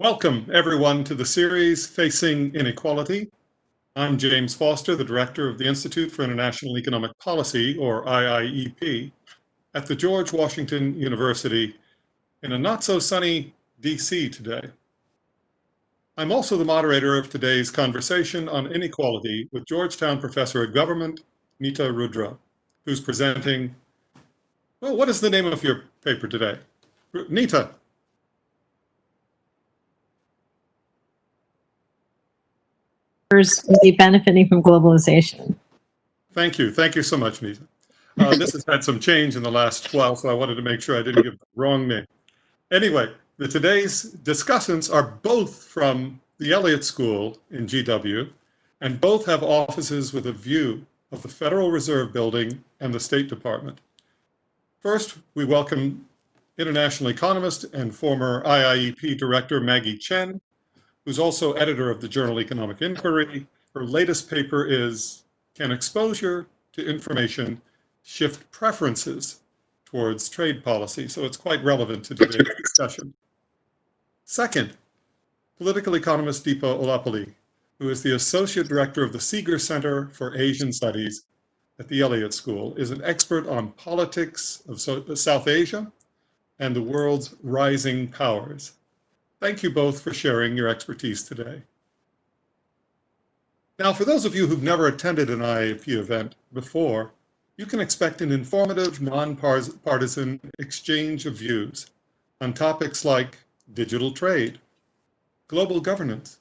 Welcome, everyone, to the series Facing Inequality. I'm James Foster, the director of the Institute for International Economic Policy, or IIEP, at the George Washington University in a not-so-sunny DC today. I'm also the moderator of today's conversation on inequality with Georgetown professor of government, Nita Rudra, who's presenting, well, what is the name of your paper today? Nita. Be benefiting from globalization. Thank you. Thank you so much, Nita. This has had some change in the last while, so I wanted to make sure I didn't give the wrong name. Anyway, today's discussants are both from the Elliott School in GW, and both have offices with a view of the Federal Reserve Building and the State Department. First, we welcome international economist and former IIEP director Maggie Chen, who's also editor of the journal Economic Inquiry. Her latest paper is Can Exposure to Information Shift Preferences Towards Trade Policy? So it's quite relevant to today's discussion. Second, political economist Deepa Ollapally, who is the associate director of the Seeger Center for Asian Studies at the Elliott School, is an expert on politics of South Asia and the world's rising powers. Thank you both for sharing your expertise today. Now, for those of you who've never attended an IIEP event before, you can expect an informative, non-partisan exchange of views on topics like digital trade, global governance,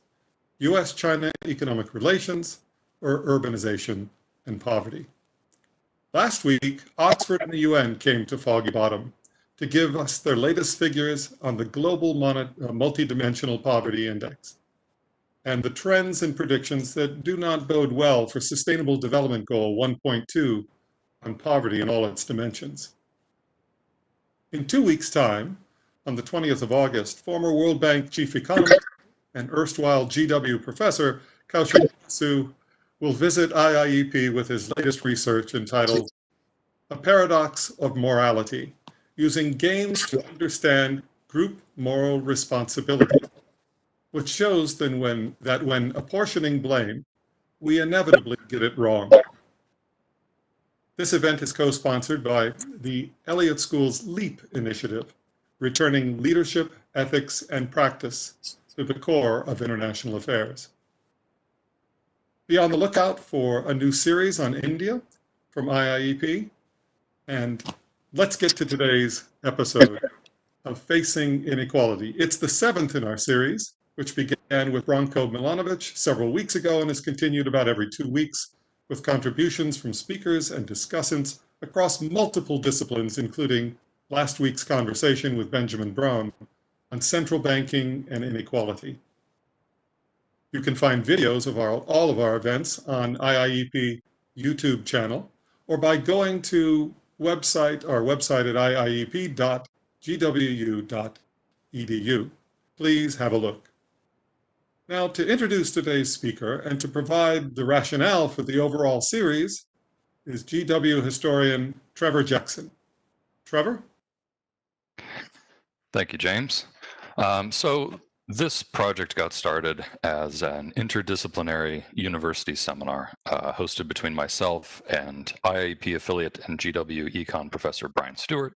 US-China economic relations, or urbanization and poverty. Last week, Oxford and the UN came to Foggy Bottom to give us their latest figures on the global multidimensional poverty index and the trends and predictions that do not bode well for Sustainable Development Goal 1.2 on poverty in all its dimensions. In 2 weeks' time, on the 20th of August, former World Bank chief economist and erstwhile GW professor Kaushik Basu will visit IIEP with his latest research entitled A Paradox of Morality, using games to understand group moral responsibility, which shows that when apportioning blame, we inevitably get it wrong. This event is co-sponsored by the Elliott School's LEAP initiative, returning leadership, ethics, and practice to the core of international affairs. Be on the lookout for a new series on India from IIEP, and let's get to today's episode of Facing Inequality. It's the 7th in our series, which began with Branko Milanovic several weeks ago and has continued about every 2 weeks with contributions from speakers and discussants across multiple disciplines, including last week's conversation with Benjamin Brown on central banking and inequality. You can find videos of all of our events on IIEP YouTube channel or by going to our website at iiep.gwu.edu. Please have a look. Now, to introduce today's speaker and to provide the rationale for the overall series is GW historian Trevor Jackson. Trevor? Thank you, James. So this project got started as an interdisciplinary university seminar hosted between myself and IIEP affiliate and GW Econ professor Brian Stewart,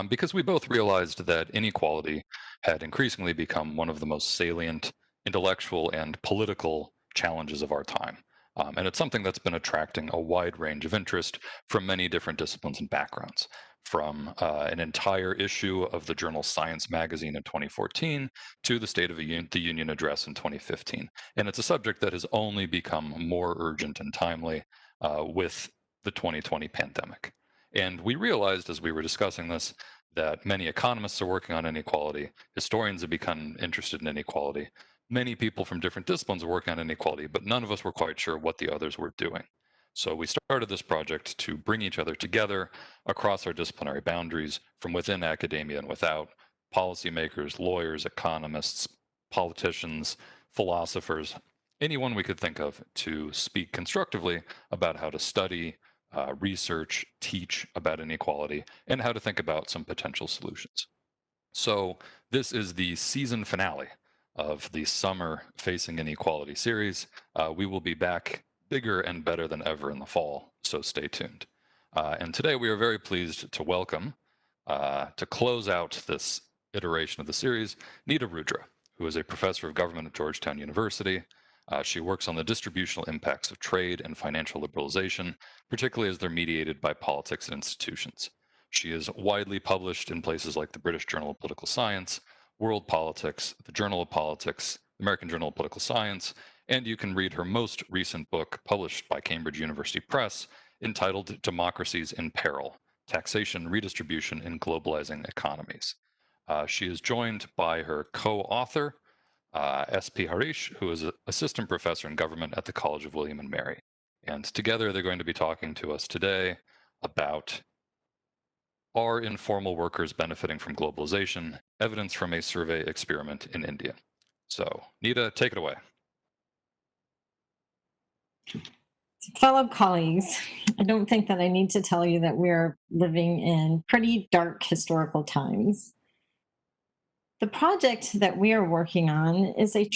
because we both realized that inequality had increasingly become one of the most salient intellectual and political challenges of our time. And it's something that's been attracting a wide range of interest from many different disciplines and backgrounds, from an entire issue of the journal Science magazine in 2014 to the State of the Union address in 2015. And it's a subject that has only become more urgent and timely with the 2020 pandemic. And we realized as we were discussing this that many economists are working on inequality, historians have become interested in inequality, many people from different disciplines are working on inequality, but none of us were quite sure what the others were doing. So we started this project to bring each other together across our disciplinary boundaries from within academia and without, policymakers, lawyers, economists, politicians, philosophers, anyone we could think of to speak constructively about how to study, research, teach about inequality, and how to think about some potential solutions. So this is the season finale of the summer Facing Inequality series. We will be back bigger and better than ever in the fall, so stay tuned. And today we are very pleased to welcome, to close out this iteration of the series, Nita Rudra, who is a professor of government at Georgetown University. She works on the distributional impacts of trade and financial liberalization, particularly as they're mediated by politics and institutions. She is widely published in places like the British Journal of Political Science, World Politics, the Journal of Politics, American Journal of Political Science, and you can read her most recent book published by Cambridge University Press entitled Democracies in Peril: Taxation, Redistribution in Globalizing Economies. She is joined by her co-author, S.P. Harish, who is an assistant professor in government at the College of William and Mary. And together they're going to be talking to us today about are informal workers benefiting from globalization? Evidence from a survey experiment in India. So, Nita, take it away. Fellow colleagues, I don't think that I need to tell you that we're living in pretty dark historical times. The project that we are working on is a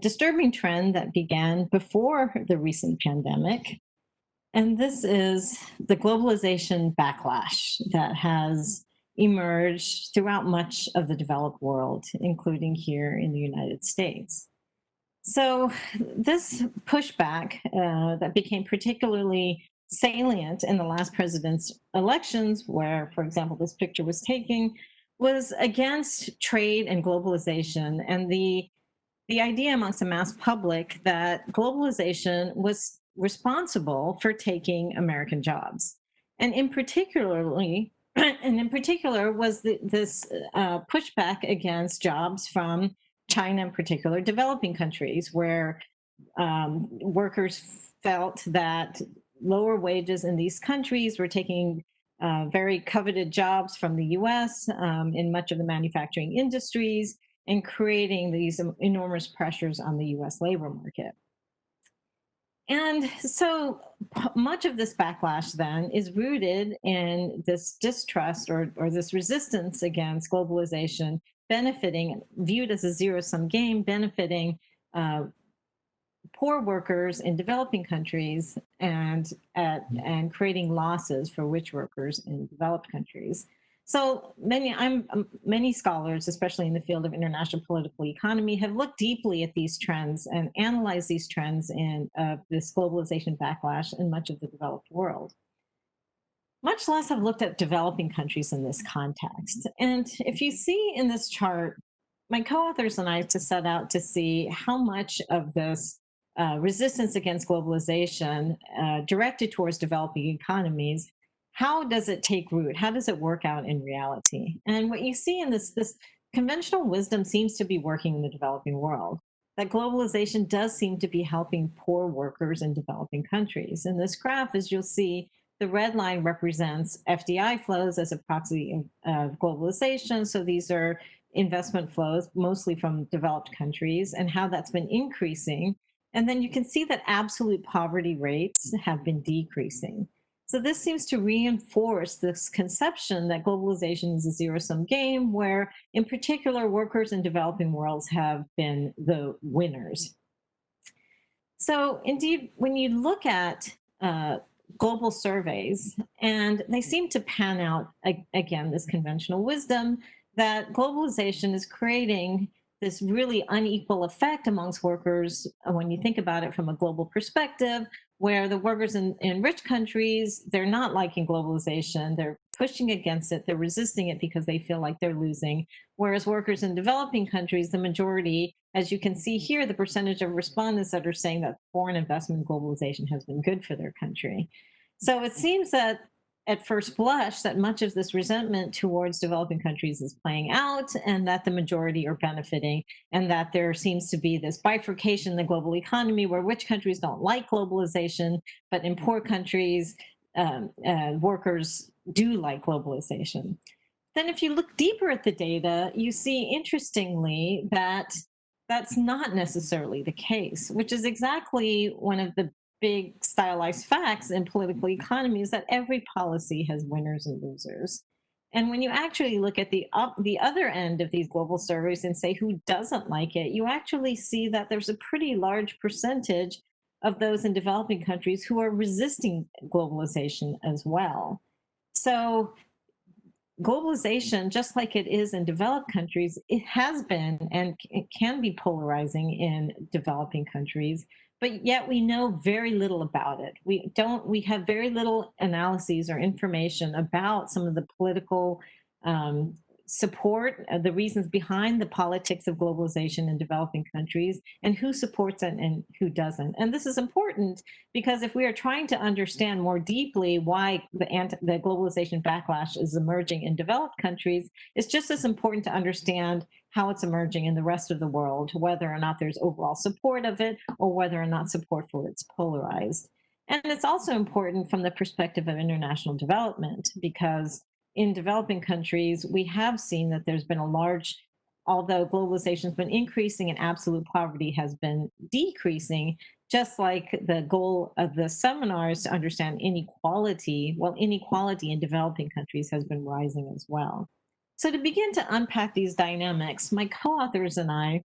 disturbing trend that began before the recent pandemic. And this is the globalization backlash that has emerged throughout much of the developed world, including here in the United States. So this pushback that became particularly salient in the last president's elections, where, for example, this picture was taken, was against trade and globalization and the idea amongst the mass public that globalization was responsible for taking American jobs. And in particular was this pushback against jobs from China, in particular, developing countries, where workers felt that lower wages in these countries were taking very coveted jobs from the US in much of the manufacturing industries and creating these enormous pressures on the US labor market. And so much of this backlash then is rooted in this distrust or this resistance against globalization benefiting, viewed as a zero-sum game, benefiting poor workers in developing countries and creating losses for rich workers in developed countries. So many scholars, especially in the field of international political economy, have looked deeply at these trends and analyzed these trends in this globalization backlash in much of the developed world. Much less have looked at developing countries in this context. And if you see in this chart, my co-authors and I to set out to see how much of this resistance against globalization directed towards developing economies, how does it take root? How does it work out in reality? And what you see in this conventional wisdom seems to be working in the developing world, that globalization does seem to be helping poor workers in developing countries. In this graph, as you'll see, the red line represents FDI flows as a proxy of globalization. So these are investment flows, mostly from developed countries, and how that's been increasing. And then you can see that absolute poverty rates have been decreasing. So this seems to reinforce this conception that globalization is a zero-sum game, where in particular workers in developing worlds have been the winners. So indeed, when you look at global surveys, and they seem to pan out, again, this conventional wisdom that globalization is creating this really unequal effect amongst workers when you think about it from a global perspective, where the workers in rich countries, they're not liking globalization, they're pushing against it, they're resisting it because they feel like they're losing. Whereas workers in developing countries, the majority, as you can see here, the percentage of respondents that are saying that foreign investment in globalization has been good for their country. So it seems that at first blush that much of this resentment towards developing countries is playing out and that the majority are benefiting, and that there seems to be this bifurcation in the global economy where rich countries don't like globalization, but in poor countries, workers do like globalization. Then if you look deeper at the data, you see, interestingly, that that's not necessarily the case, which is exactly one of the big stylized facts in political economy, is that every policy has winners and losers. And when you actually look at the other end of these global surveys and say who doesn't like it, you actually see that there's a pretty large percentage of those in developing countries who are resisting globalization as well. So globalization, just like it is in developed countries, it has been and it can be polarizing in developing countries, but yet we know very little about it. We have very little analyses or information about some of the political support, the reasons behind the politics of globalization in developing countries, and who supports it and who doesn't. And this is important because if we are trying to understand more deeply why the globalization backlash is emerging in developed countries, it's just as important to understand how it's emerging in the rest of the world, whether or not there's overall support of it or whether or not support for it's polarized. And it's also important from the perspective of international development because in developing countries, we have seen that there's been a large, although globalization has been increasing and absolute poverty has been decreasing, just like the goal of the seminar is to understand inequality, well, inequality in developing countries has been rising as well. So to begin to unpack these dynamics, my co-authors and I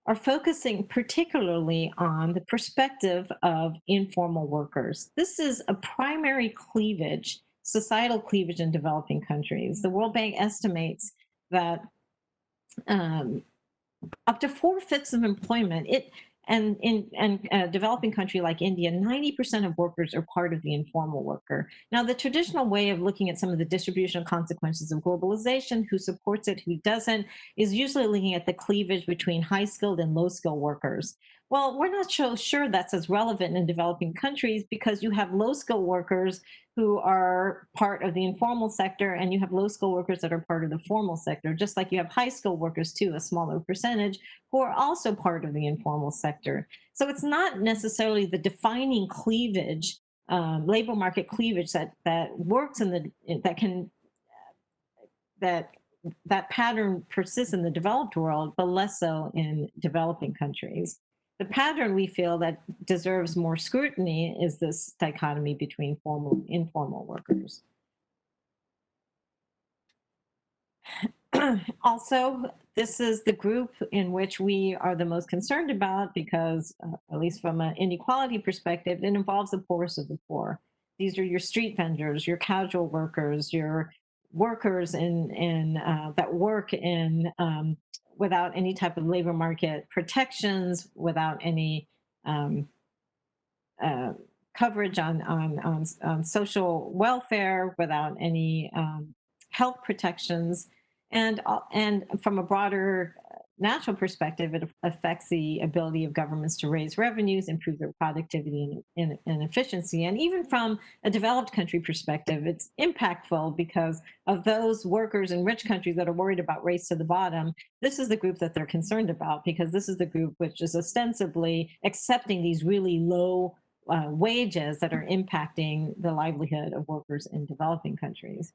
are focusing particularly on the perspective of informal workers. This is a primary cleavage, societal cleavage in developing countries. The World Bank estimates that up to 4/5 of employment, and in a developing country like India, 90% of workers are part of the informal worker. Now, the traditional way of looking at some of the distributional consequences of globalization, who supports it, who doesn't, is usually looking at the cleavage between high-skilled and low-skilled workers. Well, we're not so sure that's as relevant in developing countries because you have low-skilled workers who are part of the informal sector, and you have low-skilled workers that are part of the formal sector, just like you have high-skilled workers too, a smaller percentage, who are also part of the informal sector. So it's not necessarily the defining cleavage, labor market cleavage that works in that pattern persists in the developed world, but less so in developing countries. The pattern we feel that deserves more scrutiny is this dichotomy between formal and informal workers. Also, this is the group in which we are the most concerned about because, at least from an inequality perspective, it involves the poorest of the poor. These are your street vendors, your casual workers, your workers that work in without any type of labor market protections, without any coverage on social welfare, without any health protections. And from a broader natural perspective, it affects the ability of governments to raise revenues, improve their productivity and efficiency. And even from a developed country perspective, it's impactful because of those workers in rich countries that are worried about race to the bottom. This is the group that they're concerned about because this is the group which is ostensibly accepting these really low wages that are impacting the livelihood of workers in developing countries.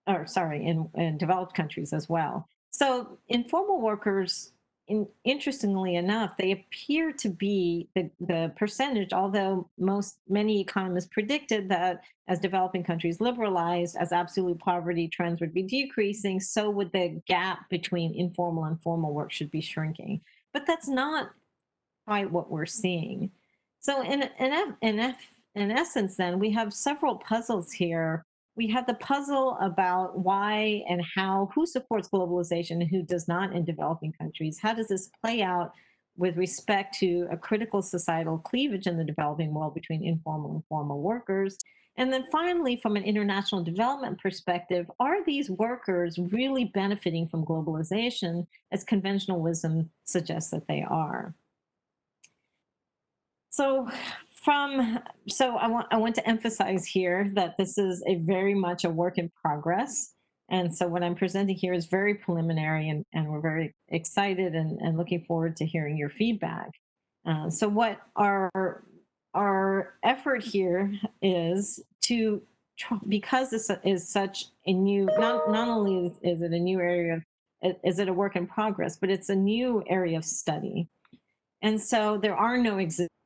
Or sorry, in developed countries as well. So informal workers, interestingly enough, they appear to be the percentage, although many economists predicted that as developing countries liberalized, as absolute poverty trends would be decreasing, so would the gap between informal and formal work should be shrinking. But that's not quite what we're seeing. So in essence, then, we have several puzzles here. We have the puzzle about why and how, who supports globalization and who does not in developing countries. How does this play out with respect to a critical societal cleavage in the developing world between informal and formal workers? And then finally, from an international development perspective, are these workers really benefiting from globalization as conventional wisdom suggests that they are? So I want to emphasize here that this is a very much a work in progress. And so what I'm presenting here is very preliminary, and we're very excited and looking forward to hearing your feedback. So what our effort here is to, because this is such a new, not only is it a new area, is it a work in progress, but it's a new area of study. And so there are no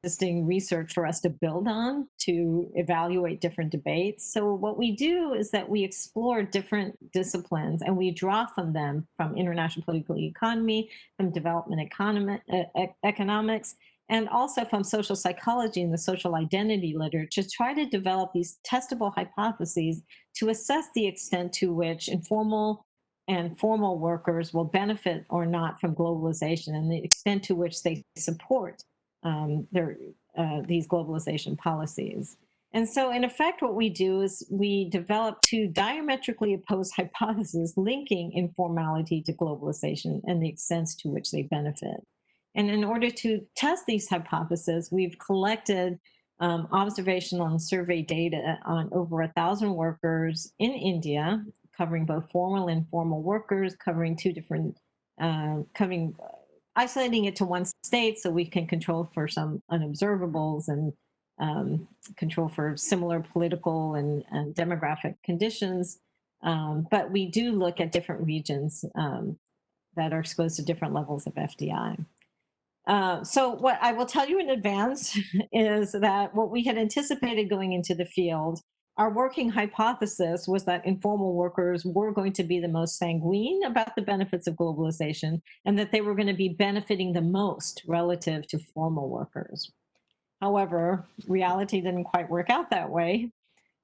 existing research for us to build on to evaluate different debates. So what we do is that we explore different disciplines and we draw from them, from international political economy, from development economics, and also from social psychology and the social identity literature, to try to develop these testable hypotheses to assess the extent to which informal and formal workers will benefit or not from globalization, and the extent to which they support these globalization policies. And so, in effect, what we do is we develop two diametrically opposed hypotheses linking informality to globalization and the extent to which they benefit. And in order to test these hypotheses, we've collected observational and survey data on over 1,000 workers in India, covering both formal and informal workers, covering two different, isolating it to one state so we can control for some unobservables and control for similar political and demographic conditions. But we do look at different regions that are exposed to different levels of FDI. So what I will tell you in advance is that what we had anticipated going into the field, our working hypothesis was that informal workers were going to be the most sanguine about the benefits of globalization and that they were going to be benefiting the most relative to formal workers. However, reality didn't quite work out that way.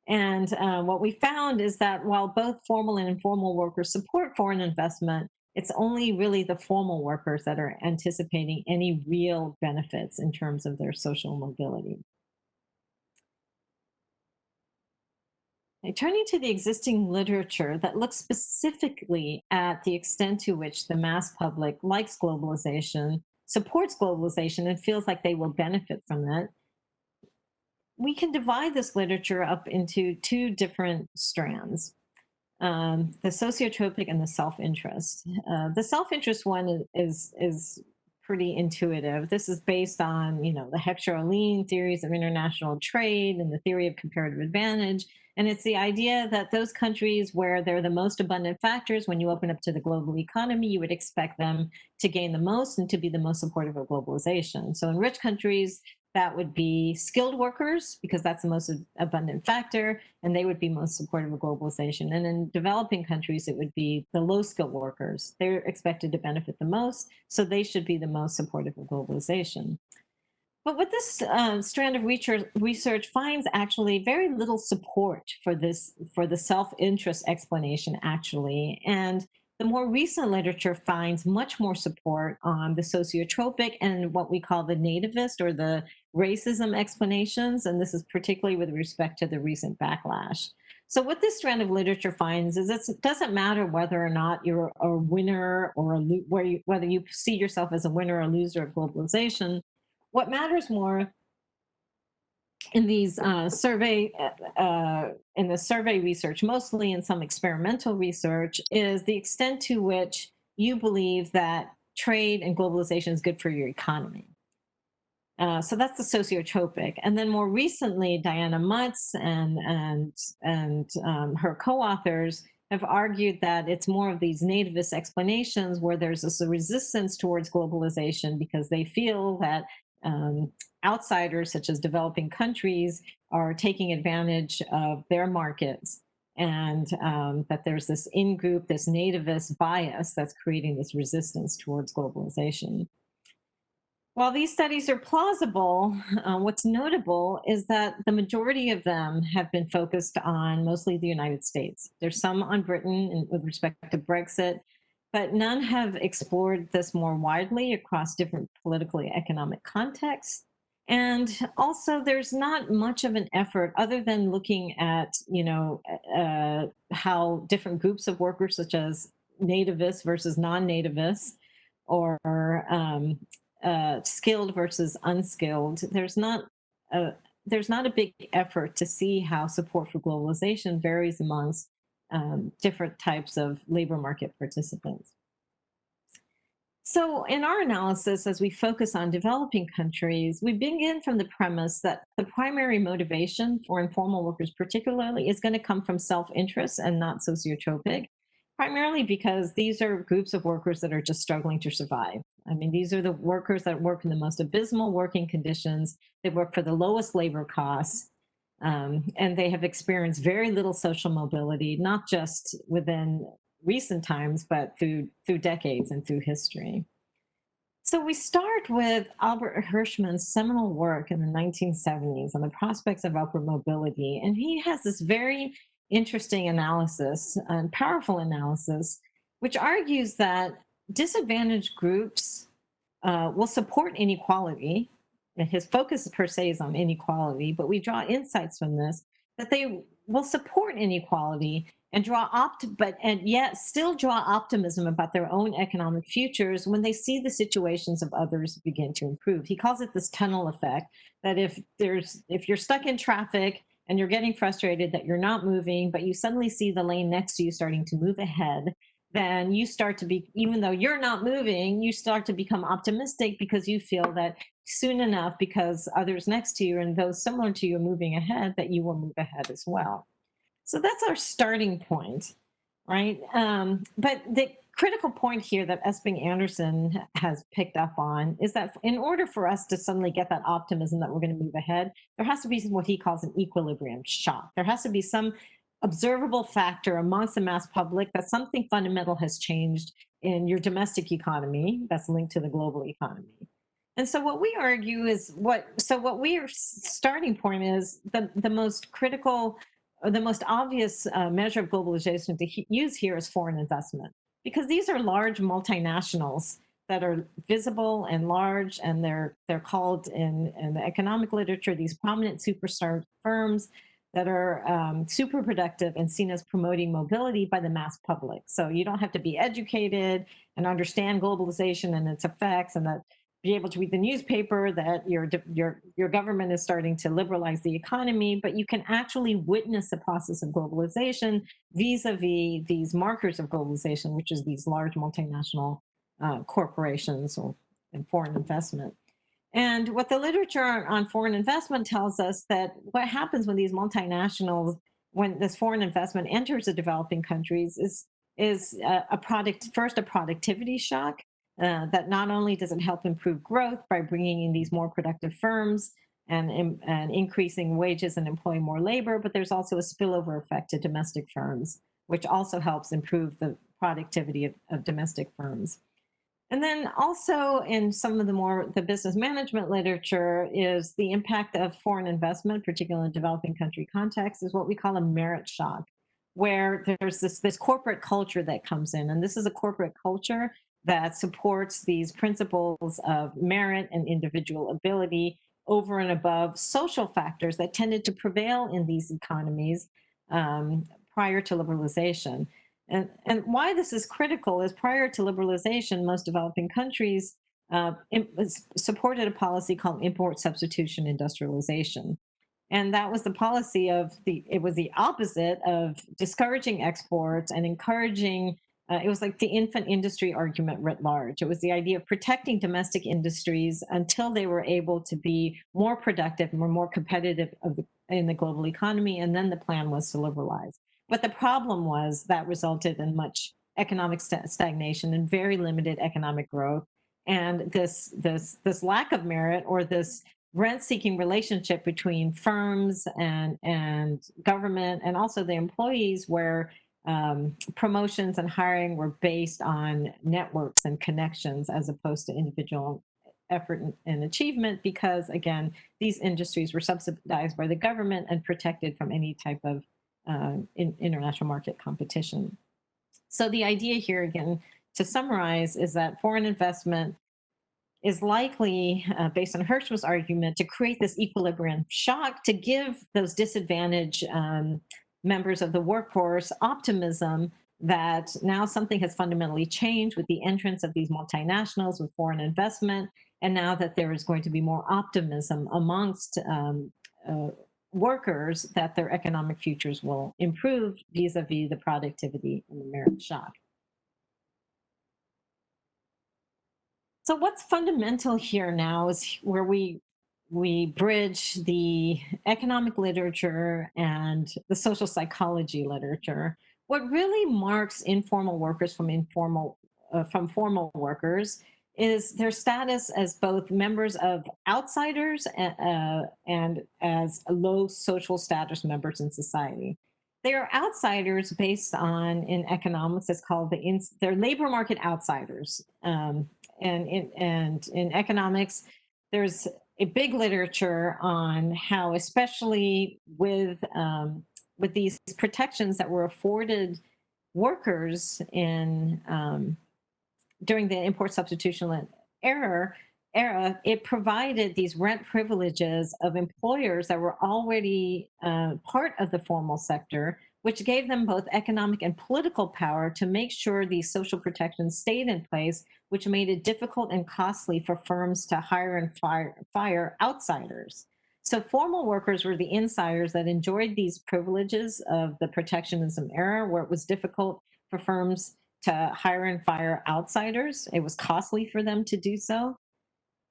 And what we found is that while both formal and informal workers support foreign investment, it's only really the formal workers that are anticipating any real benefits in terms of their social mobility. Turning to the existing literature that looks specifically at the extent to which the mass public likes globalization, supports globalization, and feels like they will benefit from it, we can divide this literature up into two different strands. The sociotropic and the self-interest. The self-interest one is pretty intuitive. This is based on, the Hector-Ollene theories of international trade and the theory of comparative advantage. And it's the idea that those countries where they're the most abundant factors, when you open up to the global economy, you would expect them to gain the most and to be the most supportive of globalization. So in rich countries, that would be skilled workers, because that's the most abundant factor, and they would be most supportive of globalization. And in developing countries, it would be the low skilled workers. They're expected to benefit the most, so they should be the most supportive of globalization. But what this strand of research finds actually very little support for the self-interest explanation, actually. And the more recent literature finds much more support on the sociotropic and what we call the nativist or the racism explanations. And this is particularly with respect to the recent backlash. So what this strand of literature finds is it doesn't matter whether or not you're a winner or whether you see yourself as a winner or loser of globalization. What matters more in these survey research, mostly in some experimental research, is the extent to which you believe that trade and globalization is good for your economy. So that's the sociotropic. And then more recently, Diana Mutz and her co-authors have argued that it's more of these nativist explanations where there's this resistance towards globalization because they feel that outsiders, such as developing countries, are taking advantage of their markets, and that there's this in-group, this nativist bias that's creating this resistance towards globalization. While these studies are plausible, what's notable is that the majority of them have been focused on mostly the United States. There's some on Britain with respect to Brexit, but none have explored this more widely across different political and economic contexts. And also, there's not much of an effort other than looking at, how different groups of workers, such as nativists versus non-nativists, or skilled versus unskilled. There's not a big effort to see how support for globalization varies amongst different types of labor market participants. So in our analysis, as we focus on developing countries, we begin from the premise that the primary motivation for informal workers particularly is going to come from self-interest and not sociotropic, primarily because these are groups of workers that are just struggling to survive. I mean, these are the workers that work in the most abysmal working conditions. They work for the lowest labor costs, and they have experienced very little social mobility, not just within recent times, but through decades and through history. So we start with Albert Hirschman's seminal work in the 1970s on the prospects of upward mobility. And he has this very interesting analysis and powerful analysis, which argues that disadvantaged groups will support inequality. And his focus per se is on inequality, but we draw insights from this that they will support inequality and and yet still draw optimism about their own economic futures when they see the situations of others begin to improve. He calls it this tunnel effect, that if you're stuck in traffic and you're getting frustrated that you're not moving, but you suddenly see the lane next to you starting to move ahead, then you start to be, even though you're not moving, you start to become optimistic because you feel that soon enough, because others next to you and those similar to you are moving ahead, that you will move ahead as well. So that's our starting point, right? But the critical point here that Esping Anderson has picked up on is that in order for us to suddenly get that optimism that we're going to move ahead, there has to be what he calls an equilibrium shock. There has to be some observable factor amongst the mass public that something fundamental has changed in your domestic economy that's linked to the global economy. And so what we argue is what we're starting point is the most critical, or the most obvious measure of globalization to use here is foreign investment, because these are large multinationals that are visible and large, and they're called in the economic literature these prominent superstar firms that are super productive and seen as promoting mobility by the mass public. So you don't have to be educated and understand globalization and its effects, and that be able to read the newspaper that your government is starting to liberalize the economy, but you can actually witness the process of globalization vis-a-vis these markers of globalization, which is these large multinational corporations and foreign investment. And what the literature on foreign investment tells us that what happens when these multinationals, when this foreign investment enters the developing countries, is a productivity shock. That not only does it help improve growth by bringing in these more productive firms and increasing wages and employing more labor, but there's also a spillover effect to domestic firms, which also helps improve the productivity of domestic firms. And then also in some of the business management literature is the impact of foreign investment, particularly in developing country context, is what we call a merit shock, where there's this corporate culture that comes in. And this is a corporate culture that supports these principles of merit and individual ability over and above social factors that tended to prevail in these economies prior to liberalization. And why this is critical is prior to liberalization, most developing countries supported a policy called import substitution industrialization. And that was the policy it was the opposite of discouraging exports and encouraging, it was like the infant industry argument writ large. It was the idea of protecting domestic industries until they were able to be more productive and more competitive in the global economy. And then the plan was to liberalize. But the problem was that resulted in much economic stagnation and very limited economic growth. And this lack of merit, or this rent-seeking relationship between firms and government and also the employees, where promotions and hiring were based on networks and connections as opposed to individual effort and achievement, because again, these industries were subsidized by the government and protected from any type of international market competition. So the idea here, again, to summarize, is that foreign investment is likely, based on Hirschman's argument, to create this equilibrium shock to give those disadvantaged members of the workforce optimism that now something has fundamentally changed with the entrance of these multinationals with foreign investment, and now that there is going to be more optimism amongst workers that their economic futures will improve vis-a-vis the productivity and the merit shock. So what's fundamental here now is where we bridge the economic literature and the social psychology literature. What really marks informal workers from formal workers is their status as both members of outsiders and as low social status members in society. They are outsiders based on, in economics, it's called they're labor market outsiders. And in economics, there's a big literature on how, especially with these protections that were afforded workers in during the import substitution era, it provided these rent privileges of employers that were already part of the formal sector, which gave them both economic and political power to make sure these social protections stayed in place, which made it difficult and costly for firms to hire and fire outsiders. So formal workers were the insiders that enjoyed these privileges of the protectionism era, where it was difficult for firms to hire and fire outsiders. It was costly for them to do so.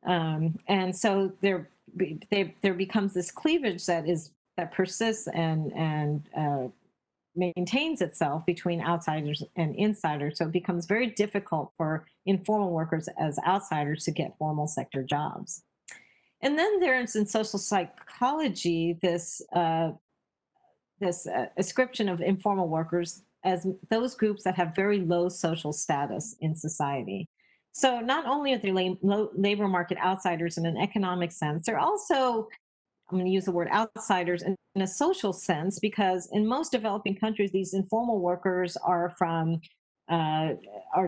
And so there becomes this cleavage that persists and maintains itself between outsiders and insiders. So it becomes very difficult for informal workers as outsiders to get formal sector jobs. And then there's in social psychology this ascription of informal workers as those groups that have very low social status in society. So not only are they labor market outsiders in an economic sense, they're also, I'm going to use the word outsiders in a social sense, because in most developing countries, these informal workers are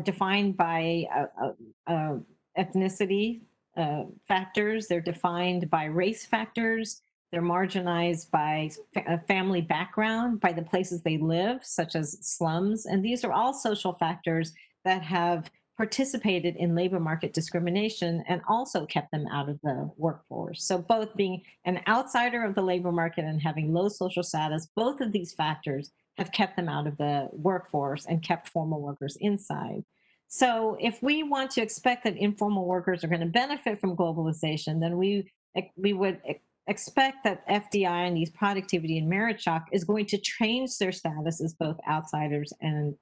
defined by ethnicity factors. They're defined by race factors. They're marginalized by family background, by the places they live, such as slums. And these are all social factors that have participated in labor market discrimination and also kept them out of the workforce. So both being an outsider of the labor market and having low social status, both of these factors have kept them out of the workforce and kept formal workers inside. So if we want to expect that informal workers are going to benefit from globalization, then we would expect that FDI and these productivity and merit shock is going to change their status as both outsiders and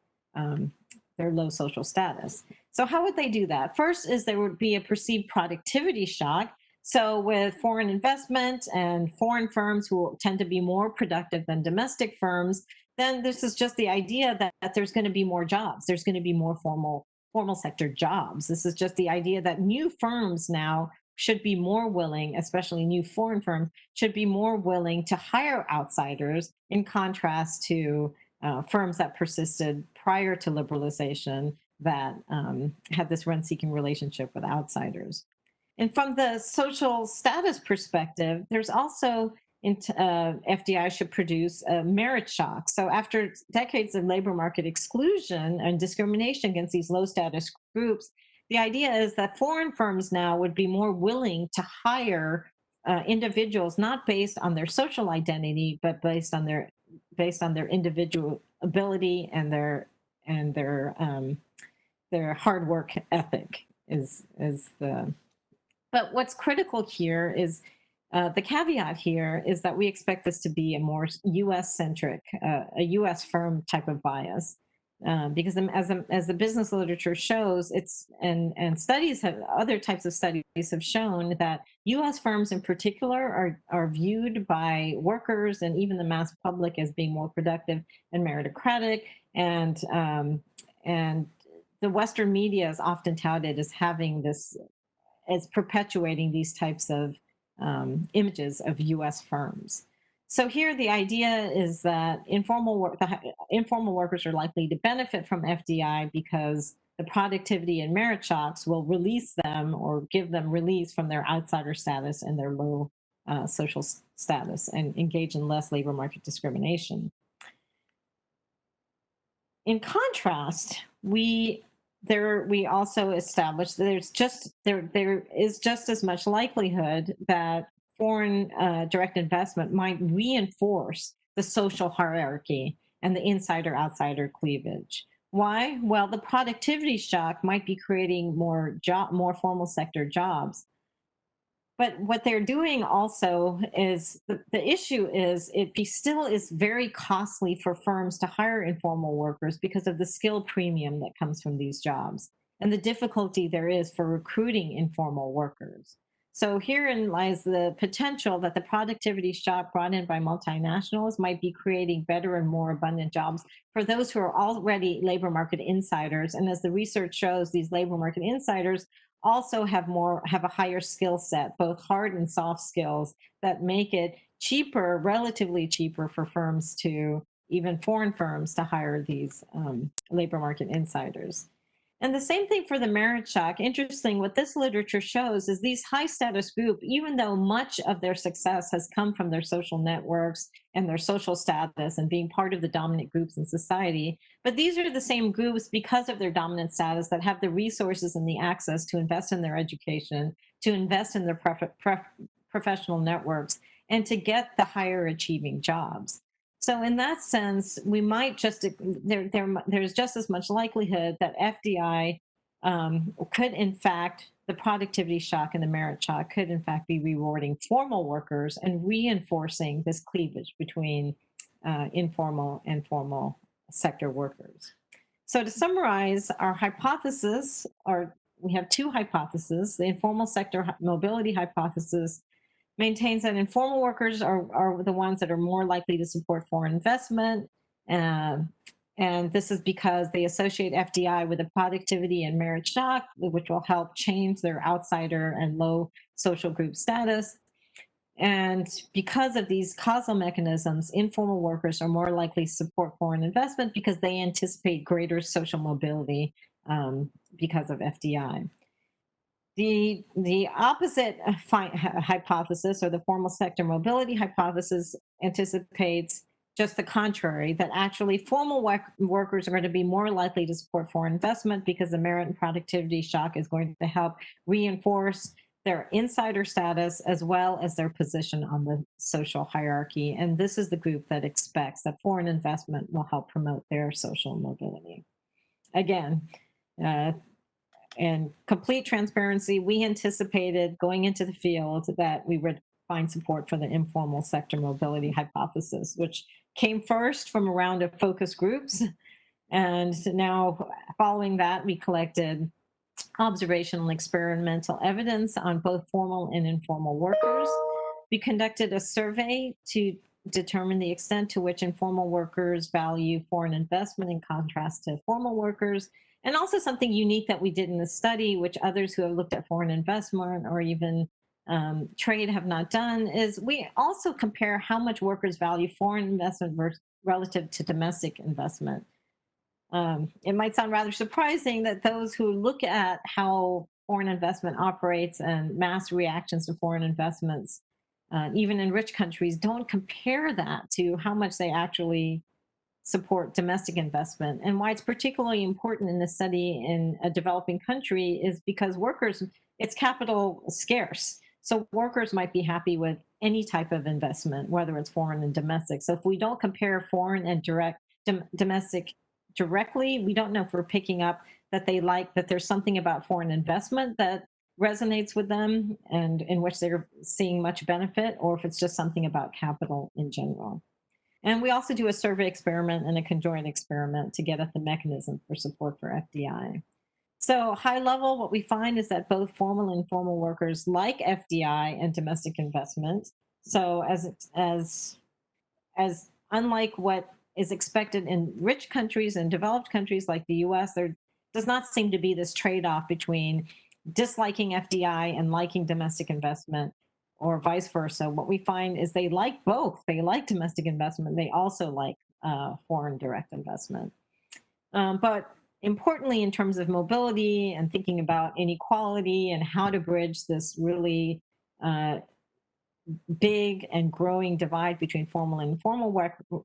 their low social status. So how would they do that? First is there would be a perceived productivity shock. So with foreign investment and foreign firms who tend to be more productive than domestic firms, then this is just the idea that there's going to be more jobs. There's going to be more formal sector jobs. This is just the idea that new firms now should be more willing, especially new foreign firms, should be more willing to hire outsiders in contrast to firms that persisted prior to liberalization that had this rent-seeking relationship with outsiders. And from the social status perspective, there's also FDI should produce a merit shock. So after decades of labor market exclusion and discrimination against these low status groups, the idea is that foreign firms now would be more willing to hire individuals not based on their social identity, but based on their individual ability and their hard work ethic is the. But what's critical here is the caveat here is that we expect this to be a more U.S. centric, a U.S. firm type of bias. Because as the business literature shows, and studies have, other types of studies have shown that U.S. firms in particular are viewed by workers and even the mass public as being more productive and meritocratic, and the Western media is often touted as having this, as perpetuating these types of images of U.S. firms. So here the idea is that informal workers are likely to benefit from FDI because the productivity and merit shocks will release them or give them release from their outsider status and their low social status and engage in less labor market discrimination. In contrast, we also established that there is just as much likelihood that foreign direct investment might reinforce the social hierarchy and the insider-outsider cleavage. Why? Well, the productivity shock might be creating more formal sector jobs. But what they're doing also is, the issue is it still is very costly for firms to hire informal workers because of the skill premium that comes from these jobs. and the difficulty there is for recruiting informal workers. So herein lies the potential that the productivity shock brought in by multinationals might be creating better and more abundant jobs for those who are already labor market insiders. And as the research shows, these labor market insiders also have a higher skill set, both hard and soft skills, that make it cheaper, relatively cheaper for firms to, even foreign firms, to hire these labor market insiders. And the same thing for the merit shock. Interesting, what this literature shows is these high status group, even though much of their success has come from their social networks and their social status and being part of the dominant groups in society, but these are the same groups, because of their dominant status, that have the resources and the access to invest in their education, to invest in their professional networks, and to get the higher achieving jobs. So in that sense, we might just, there's just as much likelihood that FDI could in fact, the productivity shock and the merit shock could in fact be rewarding formal workers and reinforcing this cleavage between informal and formal sector workers. So to summarize our hypothesis, we have two hypotheses. The informal sector mobility hypothesis maintains that informal workers are the ones that are more likely to support foreign investment. And this is because they associate FDI with a productivity and merit shock, which will help change their outsider and low social group status. And because of these causal mechanisms, informal workers are more likely to support foreign investment because they anticipate greater social mobility because of FDI. The opposite hypothesis, or the formal sector mobility hypothesis, anticipates just the contrary, that actually formal workers are going to be more likely to support foreign investment because the merit and productivity shock is going to help reinforce their insider status as well as their position on the social hierarchy. And this is the group that expects that foreign investment will help promote their social mobility. Again, and complete transparency, we anticipated going into the field that we would find support for the informal sector mobility hypothesis, which came first from a round of focus groups. And now, following that, we collected observational experimental evidence on both formal and informal workers. We conducted a survey to determine the extent to which informal workers value foreign investment in contrast to formal workers. And also something unique that we did in the study, which others who have looked at foreign investment or even trade have not done, is we also compare how much workers value foreign investment relative to domestic investment. It might sound rather surprising that those who look at how foreign investment operates and mass reactions to foreign investments, even in rich countries, don't compare that to how much they actually support domestic investment. And why it's particularly important in this study in a developing country is because workers, it's capital scarce. So workers might be happy with any type of investment, whether it's foreign and domestic. So if we don't compare foreign and domestic directly, we don't know if we're picking up that they like, that there's something about foreign investment that resonates with them and in which they're seeing much benefit, or if it's just something about capital in general. And we also do a survey experiment and a conjoint experiment to get at the mechanism for support for FDI. So high level, what we find is that both formal and informal workers like FDI and domestic investment. So as unlike what is expected in rich countries and developed countries like the US, there does not seem to be this trade-off between disliking FDI and liking domestic investment, or vice versa. What we find is they like both. They like domestic investment. They also like foreign direct investment. But importantly, in terms of mobility and thinking about inequality and how to bridge this really big and growing divide between formal and informal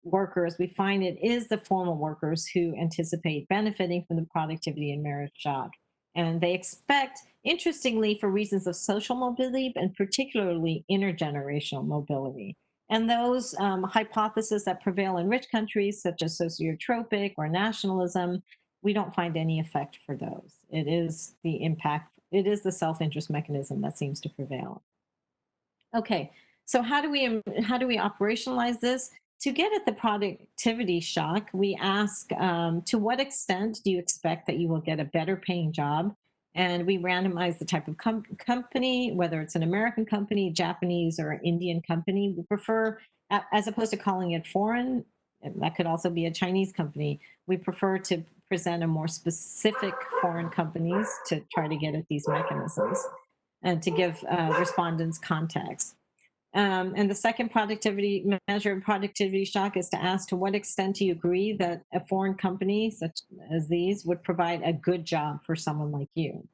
workers, we find it is the formal workers who anticipate benefiting from the productivity and merit shock. And they expect, interestingly, for reasons of social mobility and particularly intergenerational mobility. And those hypotheses that prevail in rich countries, such as sociotropic or nationalism, we don't find any effect for those. It is the impact, it is the self-interest mechanism that seems to prevail. Okay, so how do we operationalize this? to get at the productivity shock, we ask, to what extent do you expect that you will get a better paying job? And we randomize the type of company, whether it's an American company, Japanese, or Indian company. We prefer, as opposed to calling it foreign, that could also be a Chinese company. We prefer to present a more specific foreign companies to try to get at these mechanisms and to give respondents context. And the second measure of productivity shock is to ask, to what extent do you agree that a foreign company such as these would provide a good job for someone like you?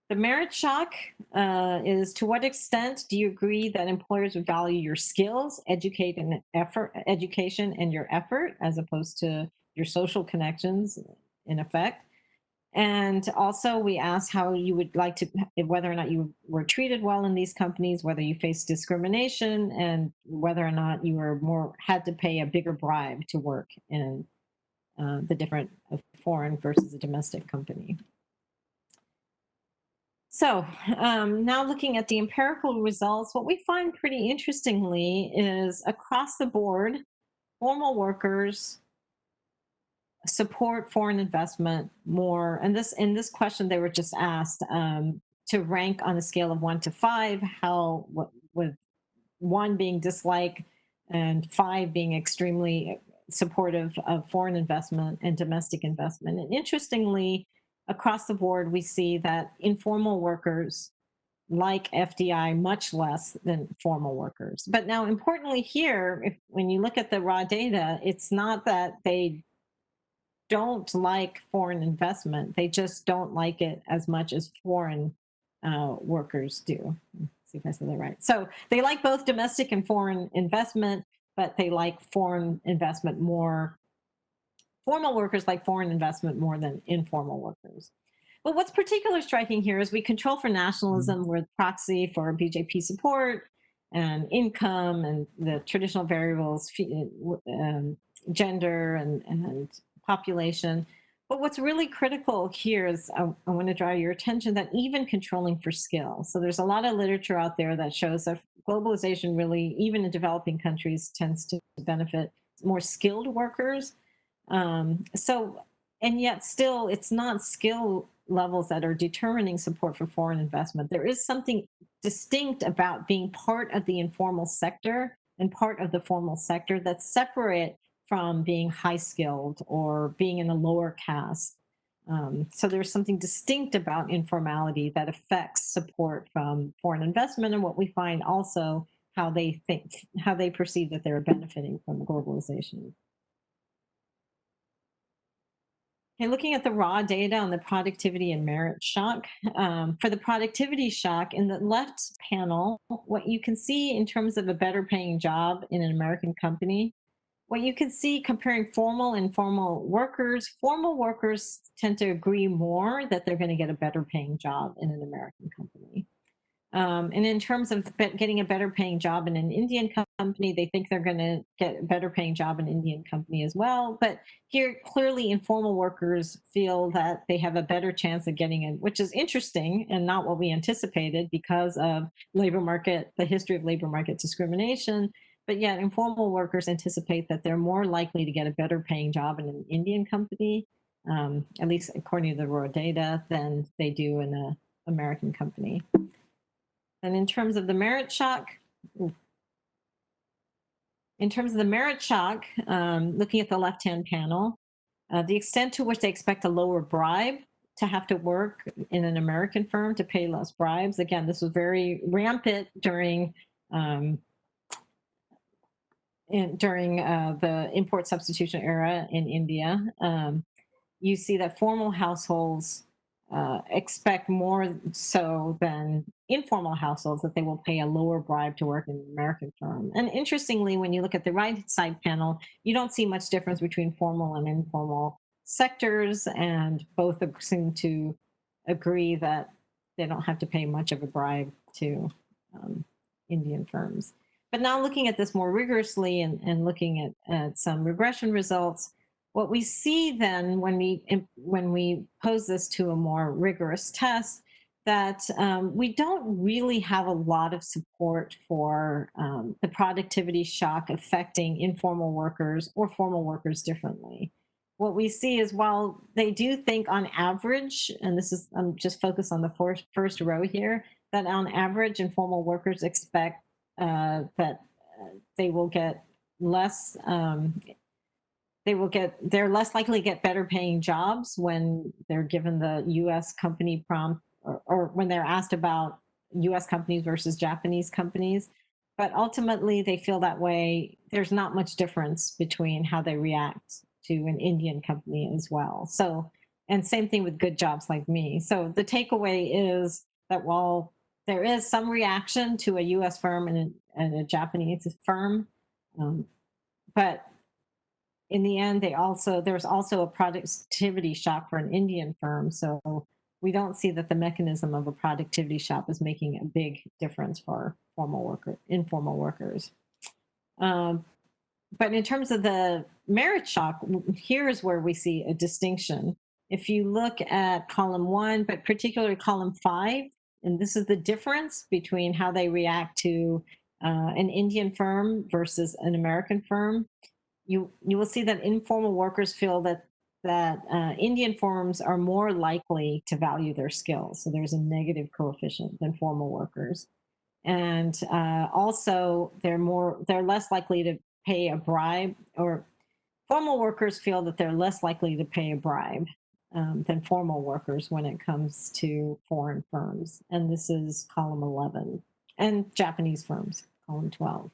The merit shock is, to what extent do you agree that employers would value your skills, education, and your effort, as opposed to your social connections, in effect? And also, we ask how you would like to, whether or not you were treated well in these companies, whether you faced discrimination, and whether or not you were had to pay a bigger bribe to work in the different foreign versus a domestic company. So now looking at the empirical results, what we find pretty interestingly is, across the board, formal workers support foreign investment more. And in this question, they were just asked to rank on a scale of 1 to 5, with 1 being dislike and 5 being extremely supportive of foreign investment and domestic investment. And interestingly, across the board, we see that informal workers like FDI much less than formal workers. But now, importantly here, when you look at the raw data, it's not that they don't like foreign investment. They just don't like it as much as foreign workers do. Let's see if I said that right. So they like both domestic and foreign investment, but they like foreign investment more. Formal workers like foreign investment more than informal workers. But what's particularly striking here is we control for nationalism with proxy for BJP support and income and the traditional variables, gender and population. But what's really critical here is, I want to draw your attention that even controlling for skill. So there's a lot of literature out there that shows that globalization really, even in developing countries, tends to benefit more skilled workers. And yet still, it's not skill levels that are determining support for foreign investment. There is something distinct about being part of the informal sector and part of the formal sector that's separate from being high skilled or being in a lower caste. So there's something distinct about informality that affects support from foreign investment, and what we find also how they perceive that they're benefiting from globalization. Okay, looking at the raw data on the productivity and merit shock. For the productivity shock, in the left panel, what you can see in terms of a better paying job in an American company, what you can see comparing formal and informal workers tend to agree more that they're going to get a better paying job in an American company. And in terms of getting a better paying job in an Indian company, they think they're going to get a better paying job in an Indian company as well. But here, clearly, informal workers feel that they have a better chance of getting in, which is interesting and not what we anticipated because of the history of labor market discrimination. But yet, informal workers anticipate that they're more likely to get a better paying job in an Indian company, at least according to the raw data, than they do in an American company. And in terms of the merit shock, looking at the left-hand panel, the extent to which they expect a lower bribe to have to work in an American firm to pay less bribes. Again, this was very rampant during the import substitution era in India. You see that formal households expect more so than informal households that they will pay a lower bribe to work in an American firm. And interestingly, when you look at the right side panel, you don't see much difference between formal and informal sectors, and both seem to agree that they don't have to pay much of a bribe to Indian firms. But now looking at this more rigorously and looking at some regression results, what we see then when we pose this to a more rigorous test that we don't really have a lot of support for the productivity shock affecting informal workers or formal workers differently. What we see is while they do think on average, and this is, I'm just focused on the first row here, that on average informal workers expect that they will get less they're less likely to get better paying jobs when they're given the US company prompt, or when they're asked about US companies versus Japanese companies. But ultimately, they feel that way. There's not much difference between how they react to an Indian company as well. So, and same thing with good jobs like me. So the takeaway is that while there is some reaction to a US firm and a Japanese firm, but in the end, there's also a productivity shock for an Indian firm. So we don't see that the mechanism of a productivity shock is making a big difference for informal workers. But in terms of the merit shock, here is where we see a distinction. If you look at column 1, but particularly column 5, and this is the difference between how they react to an Indian firm versus an American firm. You will see that informal workers feel that Indian firms are more likely to value their skills. So there's a negative coefficient than formal workers, and also they're less likely to pay a bribe, or formal workers feel that they're less likely to pay a bribe than formal workers when it comes to foreign firms. And this is column 11, and Japanese firms, column 12.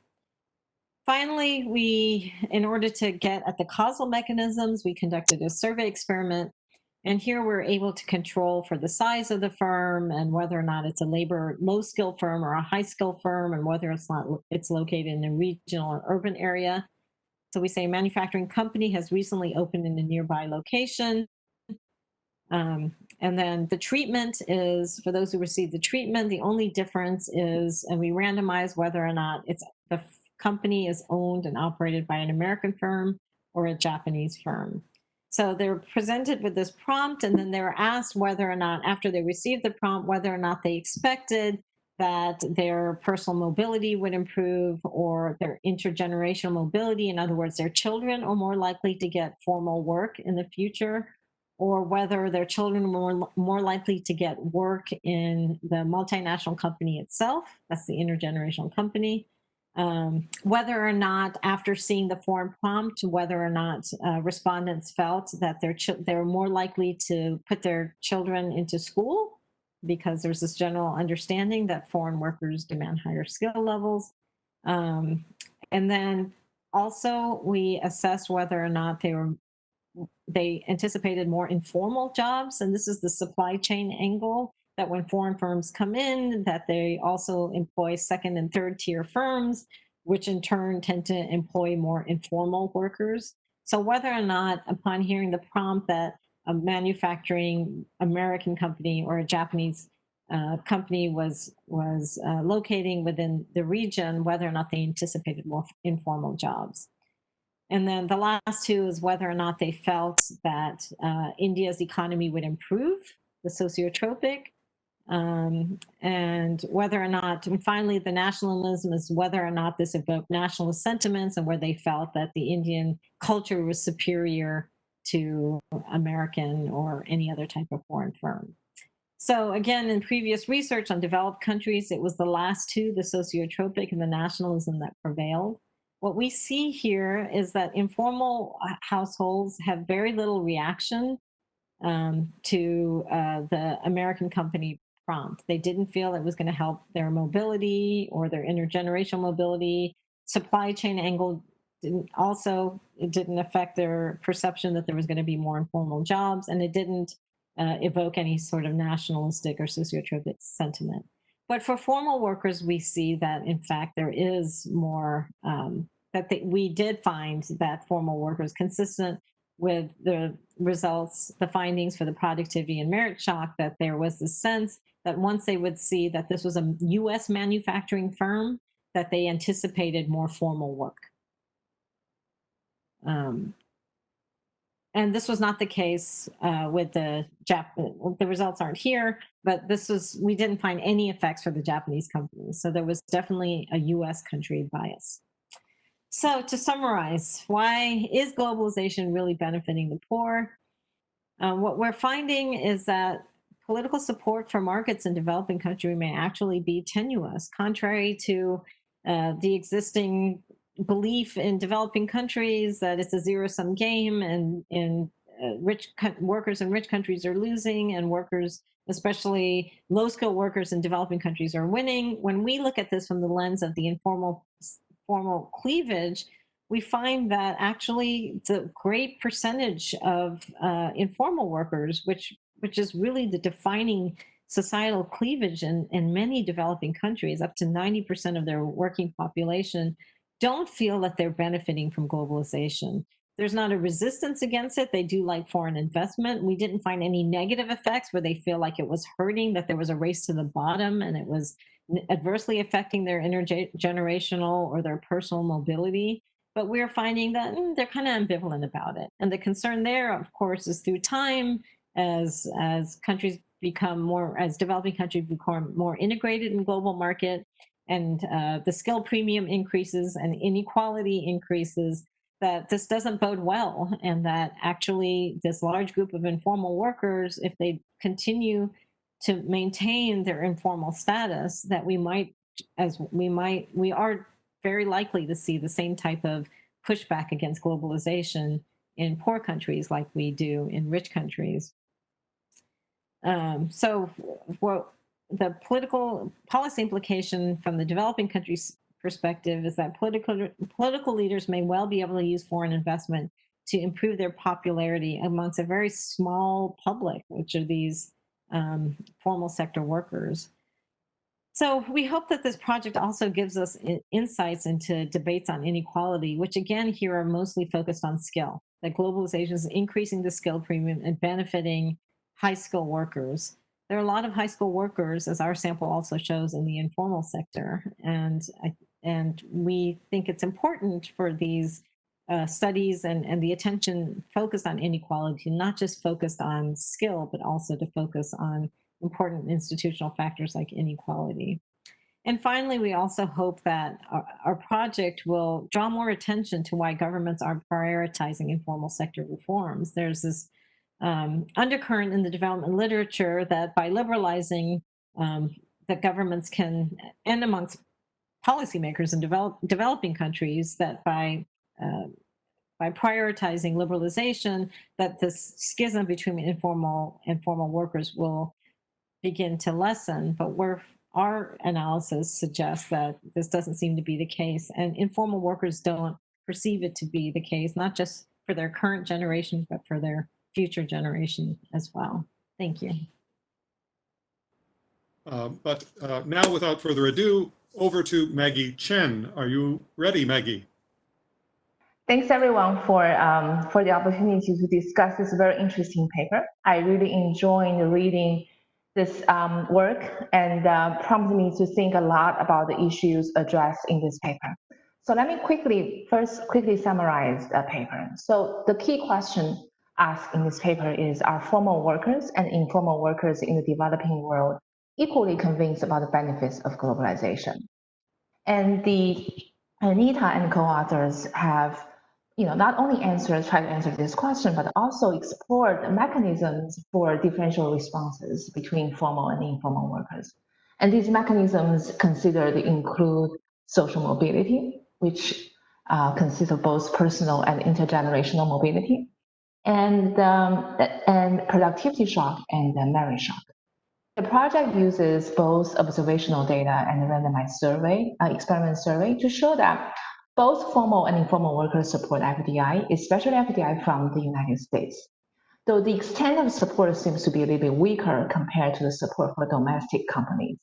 Finally, in order to get at the causal mechanisms, we conducted a survey experiment. And here we're able to control for the size of the firm and whether or not it's a low skill firm or a high skill firm, and whether it's located in a regional or urban area. So we say a manufacturing company has recently opened in a nearby location. And then the treatment is, for those who receive the treatment, the only difference is, and we randomize whether or not the company is owned and operated by an American firm or a Japanese firm. So they're presented with this prompt, and then they're asked whether or not, after they received the prompt, whether or not they expected that their personal mobility would improve, or their intergenerational mobility. In other words, their children are more likely to get formal work in the future, or whether their children were more likely to get work in the multinational company itself. That's the intergenerational company. Whether or not, after seeing the form prompt, whether or not respondents felt that they're more likely to put their children into school, because there's this general understanding that foreign workers demand higher skill levels. And then also we assessed whether or not they anticipated more informal jobs. And this is the supply chain angle, that when foreign firms come in, that they also employ second and third tier firms, which in turn tend to employ more informal workers. So whether or not, upon hearing the prompt, that a manufacturing American company or a Japanese company was locating within the region, whether or not they anticipated more informal jobs. And then the last two is whether or not they felt that India's economy would improve, the sociotropic, and whether or not, and finally, the nationalism is whether or not this evoked nationalist sentiments, and where they felt that the Indian culture was superior to American or any other type of foreign firm. So again, in previous research on developed countries, it was the last two, the sociotropic and the nationalism, that prevailed. What we see here is that informal households have very little reaction to the American company prompt. They didn't feel it was going to help their mobility or their intergenerational mobility. Supply chain angle it didn't affect their perception that there was going to be more informal jobs, and it didn't evoke any sort of nationalistic or sociotropic sentiment. But for formal workers, we see that, in fact, there is more, we did find that formal workers, consistent with the results, the findings for the productivity and merit shock, that there was this sense that once they would see that this was a US manufacturing firm, that they anticipated more formal work. and this was not the case with the results aren't here, but we didn't find any effects for the Japanese companies. So there was definitely a US country bias. So to summarize, why is globalization really benefiting the poor? What we're finding is that political support for markets in developing countries may actually be tenuous, contrary to the existing belief in developing countries that it's a zero-sum game, and workers in rich countries are losing, and workers, especially low-skilled workers in developing countries, are winning. When we look at this from the lens of the formal cleavage, we find that actually the great percentage of informal workers, which is really the defining societal cleavage in many developing countries, up to 90% of their working population, don't feel that they're benefiting from globalization. There's not a resistance against it. They do like foreign investment. We didn't find any negative effects where they feel like it was hurting, that there was a race to the bottom and it was adversely affecting their intergenerational or their personal mobility. But we're finding that they're kind of ambivalent about it. And the concern there, of course, is through time, as countries become more, as developing countries become more integrated in global market, and the skill premium increases and inequality increases, that this doesn't bode well, and that actually this large group of informal workers, if they continue to maintain their informal status, that we are very likely to see the same type of pushback against globalization in poor countries like we do in rich countries. So what the political policy implication from the developing countries perspective is that political leaders may well be able to use foreign investment to improve their popularity amongst a very small public, which are these formal sector workers. So we hope that this project also gives us insights into debates on inequality, which again here are mostly focused on skill, that globalization is increasing the skill premium and benefiting high skill workers. There are a lot of high skill workers, as our sample also shows, in the informal sector. And we think it's important for these studies and the attention focused on inequality, not just focused on skill, but also to focus on important institutional factors like inequality. And finally, we also hope that our project will draw more attention to why governments are prioritizing informal sector reforms. There's this undercurrent in the development literature that by liberalizing, that governments can, and amongst policymakers in developing countries, that by prioritizing liberalization, that this schism between informal and formal workers will begin to lessen. But our analysis suggests that this doesn't seem to be the case, and informal workers don't perceive it to be the case, not just for their current generation, but for their future generation as well. Thank you. But now, without further ado, over to Maggie Chen. Are you ready, Maggie? Thanks everyone for the opportunity to discuss this very interesting paper. I really enjoyed reading this work, and prompted me to think a lot about the issues addressed in this paper. So let me quickly summarize the paper. So the key question asked in this paper is, are formal workers and informal workers in the developing world equally convinced about the benefits of globalization? And Nita and co-authors have not only tried to answer this question, but also explored mechanisms for differential responses between formal and informal workers. And these mechanisms considered include social mobility, which consists of both personal and intergenerational mobility, and productivity shock and merit shock. The project uses both observational data and a randomized experiment survey to show that both formal and informal workers support FDI, especially FDI from the United States. Though the extent of support seems to be a little bit weaker compared to the support for domestic companies.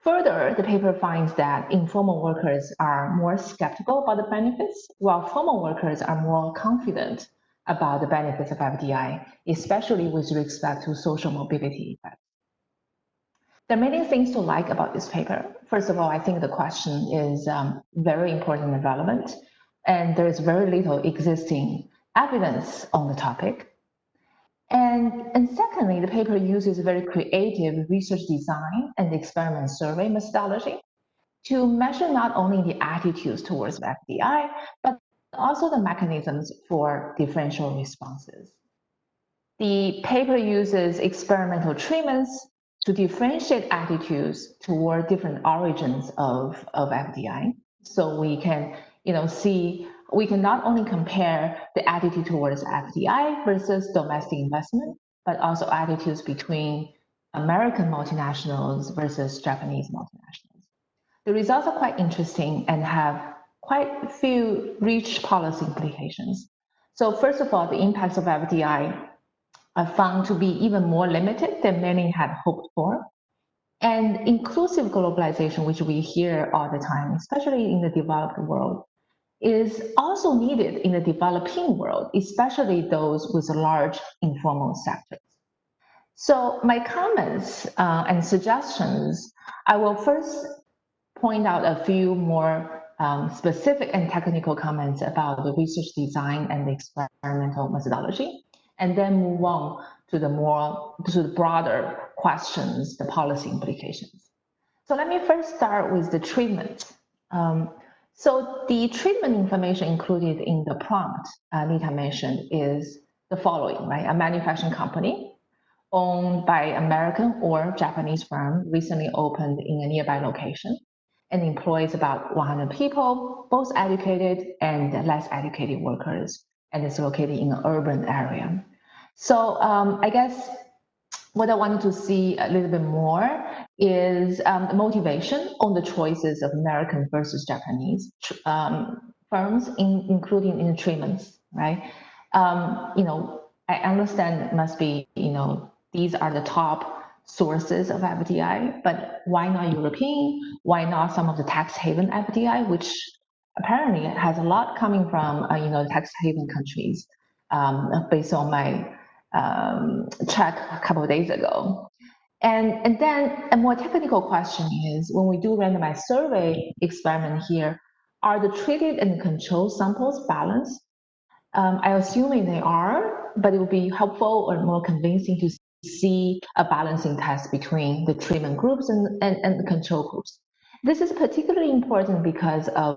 Further, the paper finds that informal workers are more skeptical about the benefits, while formal workers are more confident about the benefits of FDI, especially with respect to social mobility effects. There are many things to like about this paper. First of all, I think the question is very important and relevant, and there is very little existing evidence on the topic. And secondly, the paper uses a very creative research design and experiment survey methodology to measure not only the attitudes towards FDI, but also the mechanisms for differential responses. The paper uses experimental treatments to differentiate attitudes toward different origins of FDI. So we can, see, we can not only compare the attitude towards FDI versus domestic investment, but also attitudes between American multinationals versus Japanese multinationals. The results are quite interesting and have quite a few rich policy implications. So first of all, the impacts of FDI are found to be even more limited than many had hoped for. And inclusive globalization, which we hear all the time, especially in the developed world, is also needed in the developing world, especially those with large informal sectors. So my comments and suggestions, I will first point out a few more specific and technical comments about the research design and the experimental methodology, and then move on to the broader questions, the policy implications. So let me first start with the treatment. So the treatment information included in the prompt Nita mentioned is the following, right? A manufacturing company owned by American or Japanese firm recently opened in a nearby location and employs about 100 people, both educated and less educated workers, and is located in an urban area. So I guess what I wanted to see a little bit more is the motivation on the choices of American versus Japanese firms, including in the treatments, right? I understand it must be, these are the top sources of FDI, but why not European? Why not some of the tax haven FDI, which apparently has a lot coming from, tax haven countries, based on my check a couple of days ago. And then a more technical question is, when we do randomized survey experiment here, are the treated and control samples balanced? I assuming they are, but it would be helpful or more convincing to see a balancing test between the treatment groups and the control groups. This is particularly important because of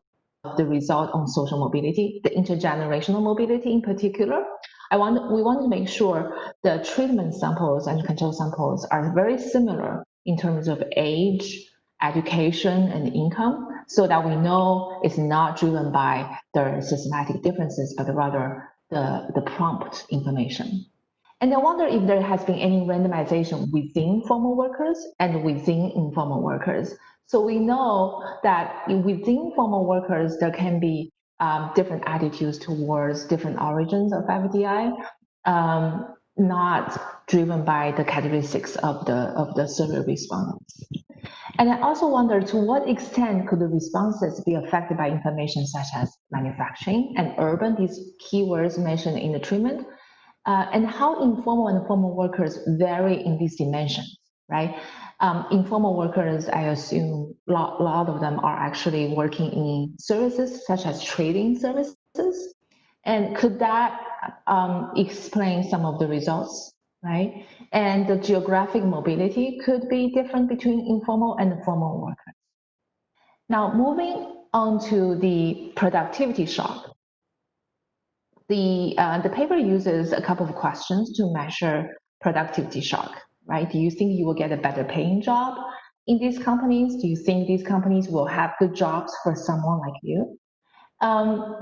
the result on social mobility, the intergenerational mobility in particular. We want to make sure the treatment samples and control samples are very similar in terms of age, education, and income, so that we know it's not driven by the systematic differences, but rather the prompt information. And I wonder if there has been any randomization within formal workers and within informal workers. So we know that within formal workers, there can be different attitudes towards different origins of FDI, not driven by the characteristics of the survey respondents. And I also wonder, to what extent could the responses be affected by information such as manufacturing and urban, these keywords mentioned in the treatment, and how informal and formal workers vary in these dimensions, right? Informal workers, I assume a lot of them are actually working in services such as trading services. And could that explain some of the results, right? And the geographic mobility could be different between informal and formal workers. Now, moving on to the productivity shock. The paper uses a couple of questions to measure productivity shock, right? Do you think you will get a better paying job in these companies? Do you think these companies will have good jobs for someone like you?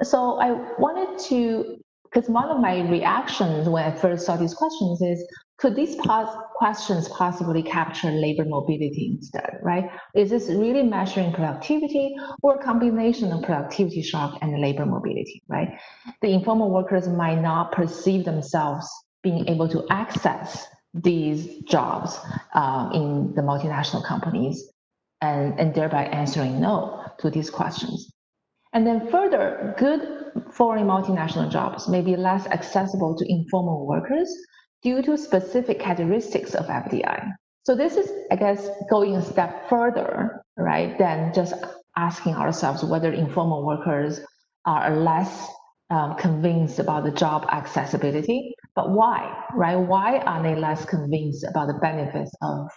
So I wanted to, because one of my reactions when I first saw these questions is, could these questions possibly capture labor mobility instead, right? Is this really measuring productivity or a combination of productivity shock and labor mobility, right? The informal workers might not perceive themselves being able to access these jobs in the multinational companies and thereby answering no to these questions. And then further, good foreign multinational jobs may be less accessible to informal workers due to specific characteristics of FDI. So this is, I guess, going a step further, right, than just asking ourselves whether informal workers are less convinced about the job accessibility, but why, right? Why are they less convinced about the benefits of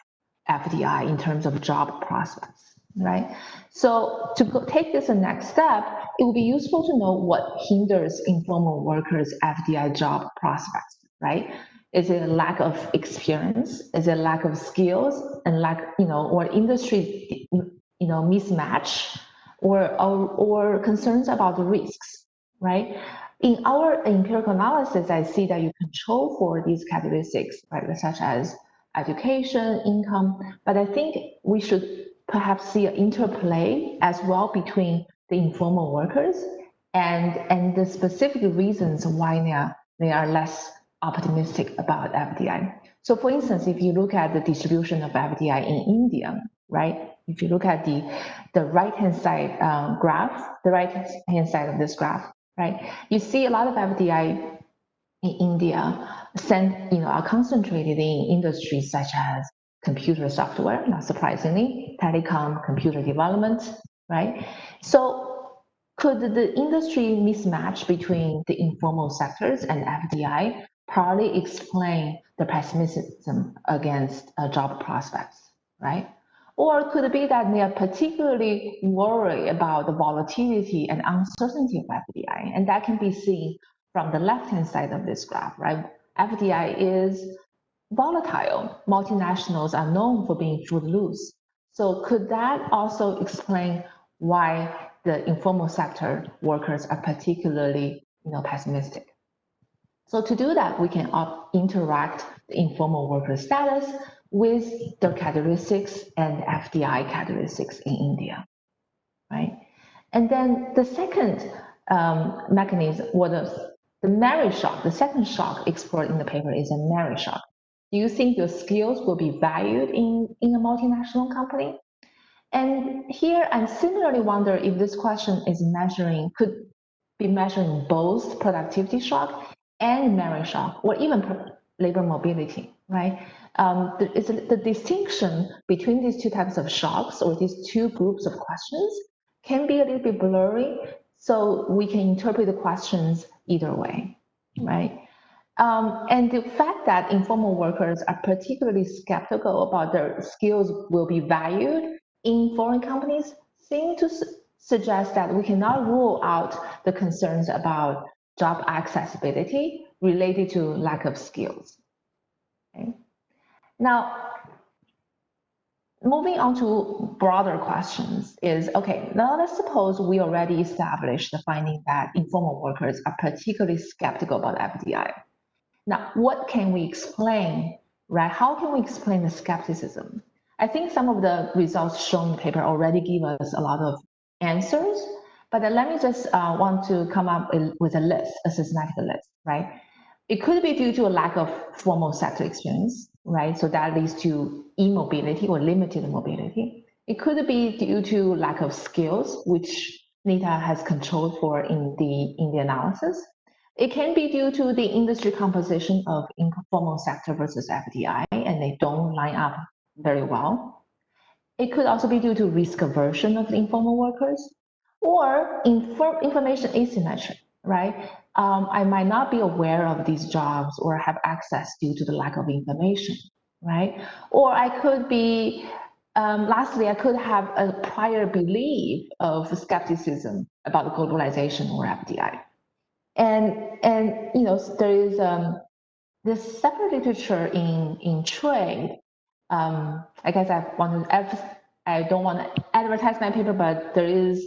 FDI in terms of job prospects, right? So to take this a next step, it would be useful to know what hinders informal workers' FDI job prospects, right? Is it a lack of experience? Is it a lack of skills and or industry, mismatch, or concerns about the risks, right? In our empirical analysis, I see that you control for these characteristics, right, such as education, income, but I think we should perhaps see an interplay as well between the informal workers and the specific reasons why they are less optimistic about FDI. So for instance, if you look at the distribution of FDI in India, right? If you look at the right-hand side graph, the right-hand side of this graph, right? You see a lot of FDI in India are concentrated in industries such as computer software, not surprisingly, telecom, computer development, right? So could the industry mismatch between the informal sectors and FDI partly explain the pessimism against job prospects, right? Or could it be that they are particularly worried about the volatility and uncertainty of FDI? And that can be seen from the left-hand side of this graph, right? FDI is volatile. Multinationals are known for being footloose. So could that also explain why the informal sector workers are particularly, pessimistic? So to do that, we can interact the informal worker status with their characteristics and FDI characteristics in India, right? And then the second mechanism, or the merit shock, the second shock explored in the paper is a merit shock. Do you think your skills will be valued in a multinational company? And here I similarly wonder if this question could be measuring both productivity shock and merit shock, or even labor mobility, right? The distinction between these two types of shocks, or these two groups of questions, can be a little bit blurry, so we can interpret the questions either way, right? And the fact that informal workers are particularly skeptical about their skills will be valued in foreign companies seem to suggest that we cannot rule out the concerns about job accessibility related to lack of skills. Okay. Now, moving on to broader questions is, okay, now let's suppose we already established the finding that informal workers are particularly skeptical about FDI. Now, what can we explain, right? How can we explain the skepticism? I think some of the results shown in the paper already give us a lot of answers, but let me just want to come up with a list, a systematic list, right? It could be due to a lack of formal sector experience, right? So that leads to immobility or limited mobility. It could be due to lack of skills, which Nita has controlled for in the analysis. It can be due to the industry composition of informal sector versus FDI, and they don't line up very well. It could also be due to risk aversion of the informal workers, or information asymmetry, right? I might not be aware of these jobs or have access due to the lack of information, right? Or I could be, lastly, I could have a prior belief of skepticism about globalization or FDI. And there is this separate literature in trade. I guess I don't want to advertise my paper, but there is,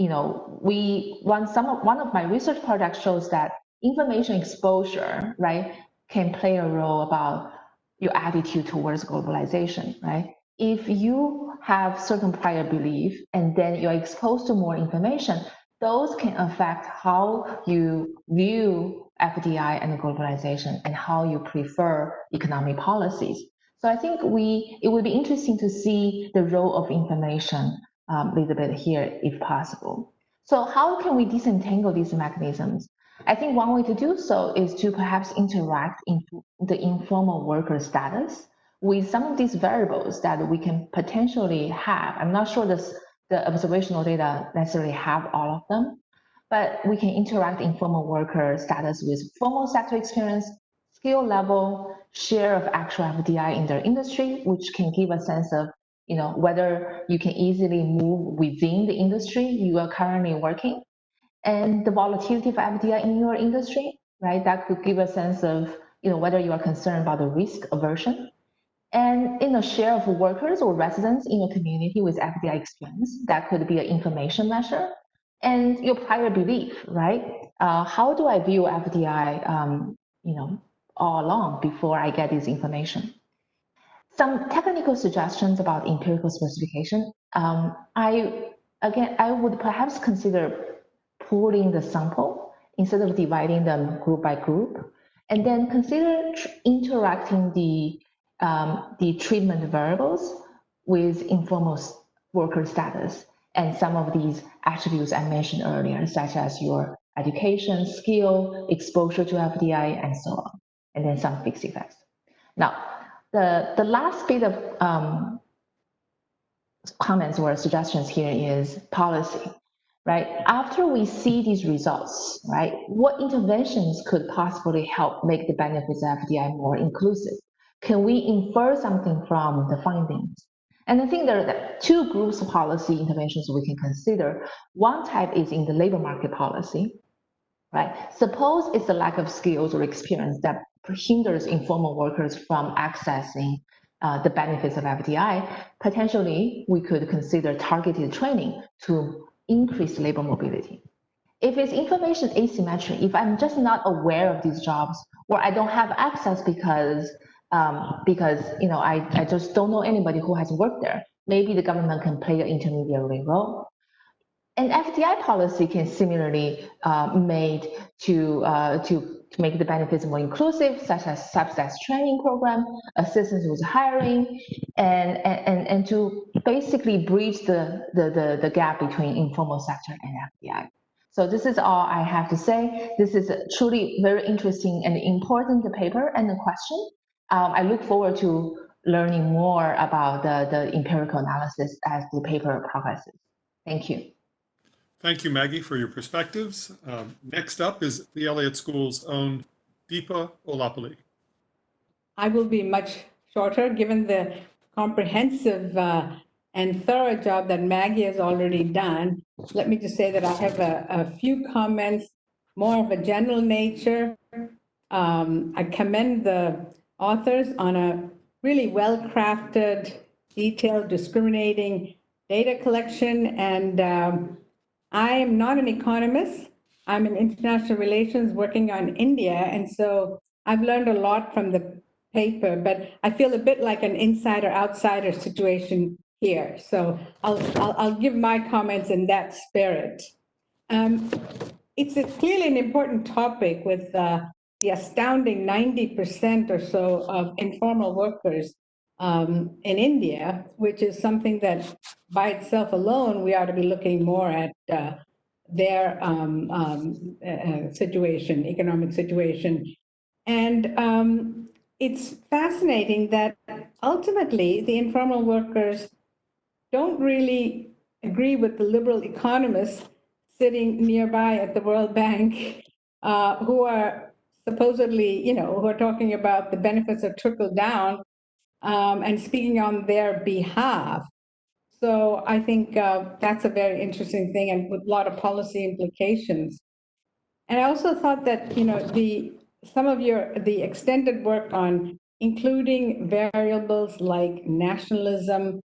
one of my research projects shows that information exposure, right, can play a role about your attitude towards globalization, right? If you have certain prior belief and then you're exposed to more information, those can affect how you view FDI and globalization and how you prefer economic policies. So I think it would be interesting to see the role of information a little bit here if possible. So how can we disentangle these mechanisms? I think one way to do so is to perhaps interact in the informal worker status with some of these variables that we can potentially have. I'm not sure the observational data necessarily have all of them, but we can interact informal worker status with formal sector experience, skill level, share of actual FDI in their industry, which can give a sense of whether you can easily move within the industry you are currently working, and the volatility of FDI in your industry, right? That could give a sense of whether you are concerned about the risk aversion. And in a share of workers or residents in a community with FDI experience, that could be an information measure. And your prior belief, right? How do I view FDI, all along before I get this information? Some technical suggestions about empirical specification. I would perhaps consider pooling the sample instead of dividing them group by group, and then consider interacting the treatment variables with informal worker status and some of these attributes I mentioned earlier, such as your education, skill, exposure to FDI, and so on, and then some fixed effects. Now, the last bit of comments or suggestions here is policy, right? After we see these results, right, what interventions could possibly help make the benefits of FDI more inclusive? Can we infer something from the findings? And I think there are two groups of policy interventions we can consider. One type is in the labor market policy, right? Suppose it's the lack of skills or experience that hinders informal workers from accessing the benefits of FDI. Potentially, we could consider targeted training to increase labor mobility. If it's information asymmetry, if I'm just not aware of these jobs, or I don't have access because I just don't know anybody who has worked there, maybe the government can play an intermediary role. And FDI policy can similarly made to make the benefits more inclusive, such as subsidized training program, assistance with hiring, and to basically bridge the gap between informal sector and FDI. So this is all I have to say. This is a truly very interesting and important paper and the question. I look forward to learning more about the empirical analysis as the paper progresses. Thank you. Thank you, Maggie, for your perspectives. Next up is the Elliott School's own Deepa Ollapally. I will be much shorter given the comprehensive and thorough job that Maggie has already done. Let me just say that I have a few comments, more of a general nature. I commend the authors on a really well-crafted, detailed, discriminating data collection, and I am not an economist. I'm in international relations working on India, and so I've learned a lot from the paper, but I feel a bit like an insider-outsider situation here. So I'll give my comments in that spirit. It's clearly an important topic with the astounding 90% or so of informal workers in India, which is something that by itself alone, we ought to be looking more at their situation, economic situation. And it's fascinating that ultimately the informal workers don't really agree with the liberal economists sitting nearby at the World Bank who are supposedly, who are talking about the benefits of trickle down and speaking on their behalf. So I think that's a very interesting thing and with a lot of policy implications. And I also thought that, some of the extended work on including variables like nationalism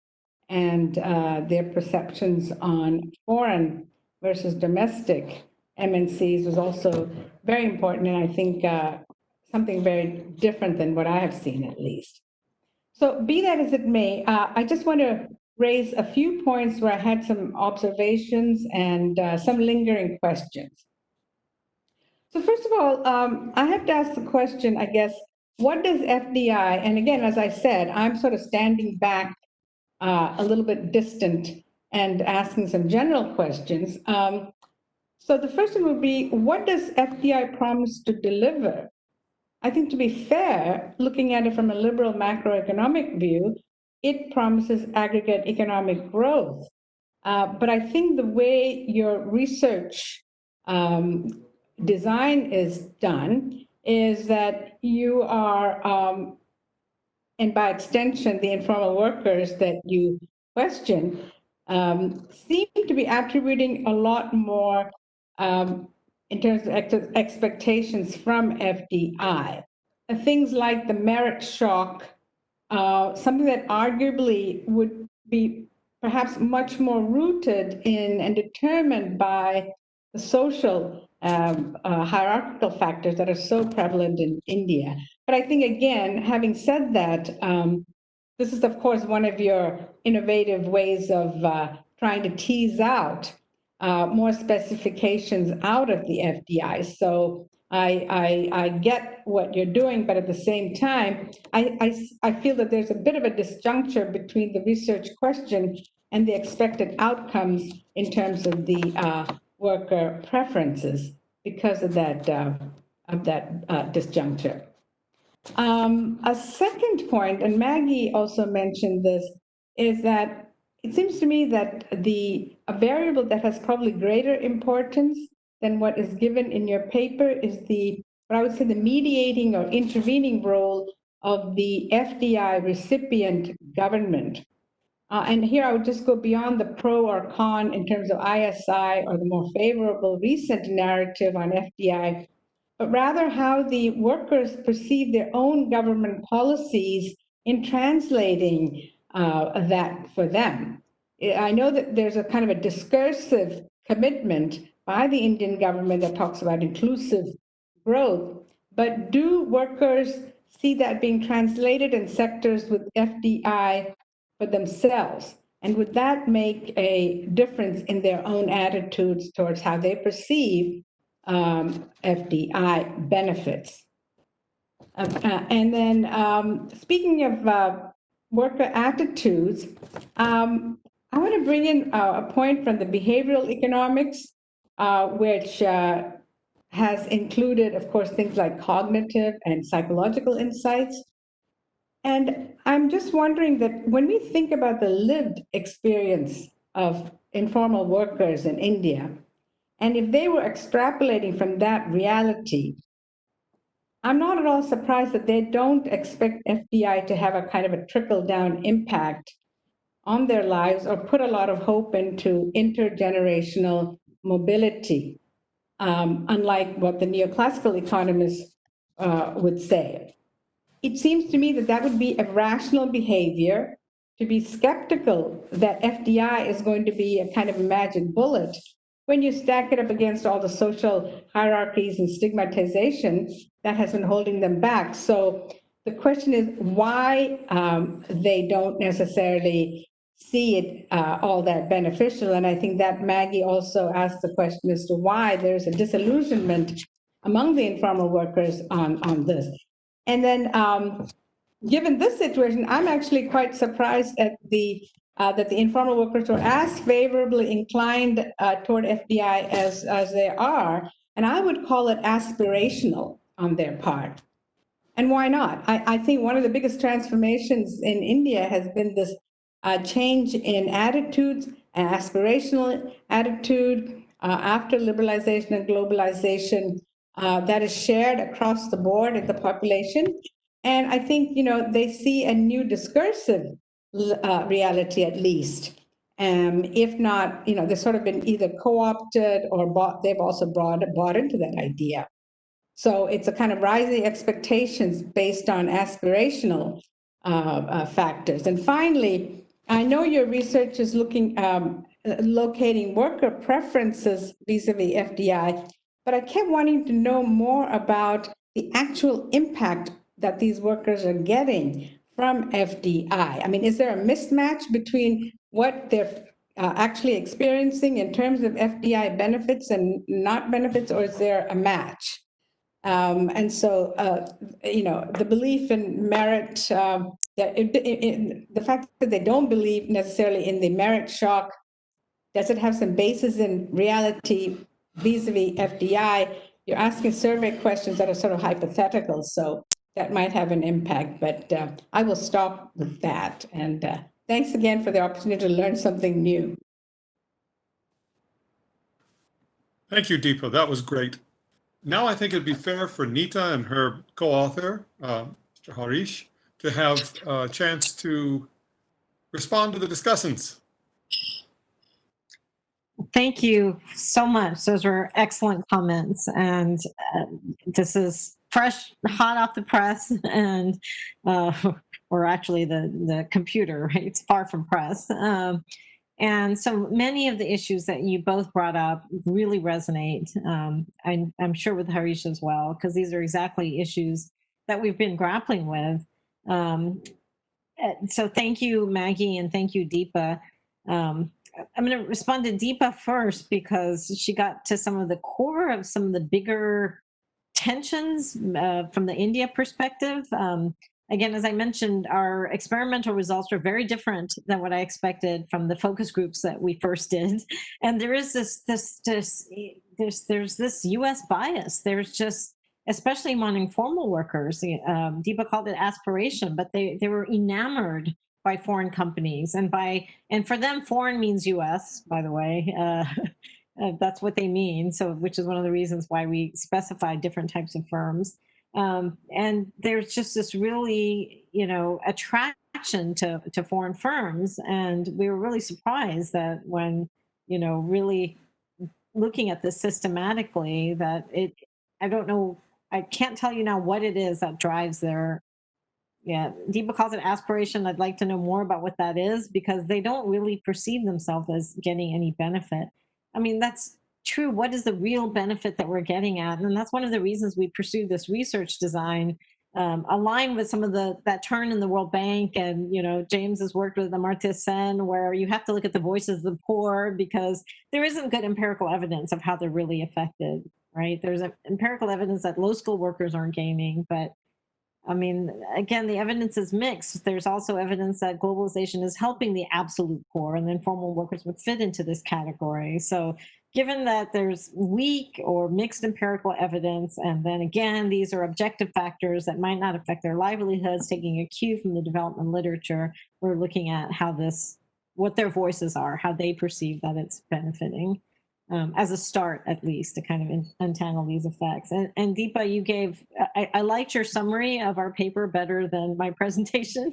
and their perceptions on foreign versus domestic MNCs was also very important, and I think something very different than what I have seen, at least. So be that as it may, I just want to raise a few points where I had some observations and some lingering questions. So first of all, I have to ask the question, I guess, what does FDI, and again, as I said, I'm sort of standing back a little bit distant and asking some general questions. So the first one would be, what does FDI promise to deliver? I think to be fair, looking at it from a liberal macroeconomic view, it promises aggregate economic growth. But I think the way your research design is done is that you are, and by extension, the informal workers that you question, seem to be attributing a lot more in terms of expectations from FDI. Things like the merit shock, something that arguably would be perhaps much more rooted in and determined by the social hierarchical factors that are so prevalent in India. But I think, again, having said that, this is, of course, one of your innovative ways of trying to tease out more specifications out of the FDI. So I get what you're doing, but at the same time, I feel that there's a bit of a disjuncture between the research question and the expected outcomes in terms of the worker preferences because of that disjuncture. A second point, and Maggie also mentioned this, is that it seems to me that a variable that has probably greater importance than what is given in your paper is what I would say the mediating or intervening role of the FDI recipient government. And here I would just go beyond the pro or con in terms of ISI or the more favorable recent narrative on FDI, but rather how the workers perceive their own government policies in translating that for them. I know that there's a kind of a discursive commitment by the Indian government that talks about inclusive growth, but do workers see that being translated in sectors with FDI for themselves? And would that make a difference in their own attitudes towards how they perceive FDI benefits? And then speaking of worker attitudes, I want to bring in a point from the behavioral economics, which has included, of course, things like cognitive and psychological insights. And I'm just wondering that when we think about the lived experience of informal workers in India, and if they were extrapolating from that reality, I'm not at all surprised that they don't expect FDI to have a kind of a trickle-down impact on their lives or put a lot of hope into intergenerational mobility, unlike what the neoclassical economists would say. It seems to me that that would be a rational behavior to be skeptical that FDI is going to be a kind of a magic bullet when you stack it up against all the social hierarchies and stigmatization that has been holding them back. So the question is why they don't necessarily see it all that beneficial. And I think that Maggie also asked the question as to why there's a disillusionment among the informal workers on this. And then given this situation, I'm actually quite surprised at that the informal workers are as favorably inclined toward FDI as they are. And I would call it aspirational on their part. And why not? I think one of the biggest transformations in India has been this change in attitudes, an aspirational attitude after liberalization and globalization that is shared across the board in the population. And I think, they see a new discursive reality at least. If not, they've sort of been either co-opted or they've also bought into that idea. So it's a kind of rising expectations based on aspirational factors. And finally, I know your research is looking, locating worker preferences vis-a-vis FDI, but I kept wanting to know more about the actual impact that these workers are getting from FDI. I mean, is there a mismatch between what they're actually experiencing in terms of FDI benefits and not benefits, or is there a match? And so, the belief in merit, the fact that they don't believe necessarily in the merit shock, does it have some basis in reality vis-a-vis FDI? You're asking survey questions that are sort of hypothetical, so that might have an impact, but I will stop with that. And thanks again for the opportunity to learn something new. Thank you, Deepa. That was great. Now I think it'd be fair for Nita and her co-author, Mr. Harish, to have a chance to respond to the discussants. Thank you so much. Those were excellent comments. And this is fresh, hot off the press, and or actually the computer, right? It's far from press. And so many of the issues that you both brought up really resonate. I'm sure with Harish as well, because these are exactly issues that we've been grappling with. So thank you, Maggie, and thank you, Deepa. I'm going to respond to Deepa first because she got to some of the core of some of the bigger tensions from the India perspective. Again, as I mentioned, our experimental results were very different than what I expected from the focus groups that we first did. And there is there's this U.S. bias. There's just, especially among informal workers, Deepa called it aspiration, but they were enamored by foreign companies, and for them, foreign means U.S. By the way. That's what they mean. So, which is one of the reasons why we specify different types of firms. And there's just this really, attraction to foreign firms. And we were really surprised that when, really looking at this systematically, that I don't know, I can't tell you now what it is that drives their, Deepa calls it aspiration. I'd like to know more about what that is, because they don't really perceive themselves as getting any benefit. I mean, that's true. What is the real benefit that we're getting at? And that's one of the reasons we pursued this research design, aligned with some of that turn in the World Bank. And, James has worked with Amartya Sen, where you have to look at the voices of the poor, because there isn't good empirical evidence of how they're really affected, right? There's empirical evidence that low skilled workers aren't gaining, but I mean, again, the evidence is mixed. There's also evidence that globalization is helping the absolute poor, and informal workers would fit into this category. So given that there's weak or mixed empirical evidence, and then again, these are objective factors that might not affect their livelihoods, taking a cue from the development literature, we're looking at what their voices are, how they perceive that it's benefiting. As a start, at least, to kind of untangle these effects. And Deepa, you gave, I liked your summary of our paper better than my presentation.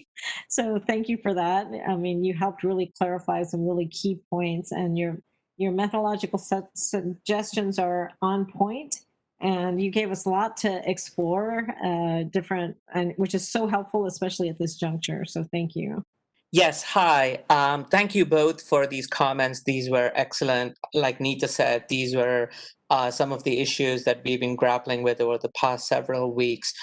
So thank you for that. I mean, you helped really clarify some really key points, and your methodological suggestions are on point. And you gave us a lot to explore, which is so helpful, especially at this juncture. So thank you. Yes, hi. Thank you both for these comments. These were excellent. Like Nita said, these were some of the issues that we've been grappling with over the past several weeks.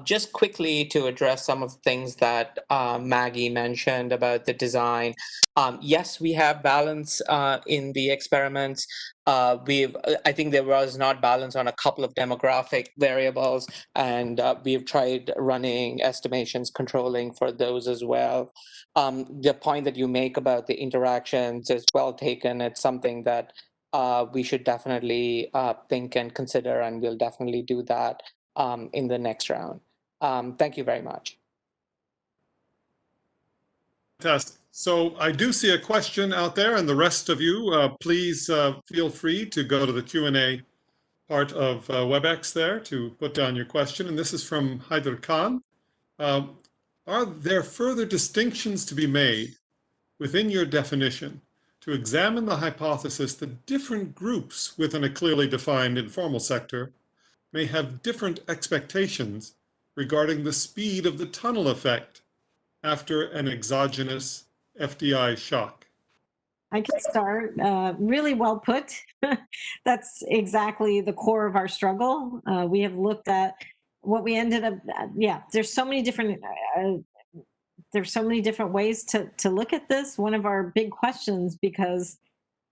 Just quickly to address some of the things that Maggie mentioned about the design. Yes, we have balance in the experiments. I think there was not balance on a couple of demographic variables, and we've tried running estimations controlling for those as well. The point that you make about the interactions is well taken. It's something that we should definitely think and consider, and we'll definitely do that in the next round. Thank you very much. Fantastic. So I do see a question out there, and the rest of you, please feel free to go to the Q&A part of WebEx there to put down your question. And this is from Haider Khan. Are there further distinctions to be made within your definition to examine the hypothesis that different groups within a clearly defined informal sector may have different expectations regarding the speed of the tunnel effect after an exogenous FDI shock? I can start. Really well put. That's exactly the core of our struggle. We have looked at what we ended up. There's so many different. There's so many different ways to look at this. One of our big questions, because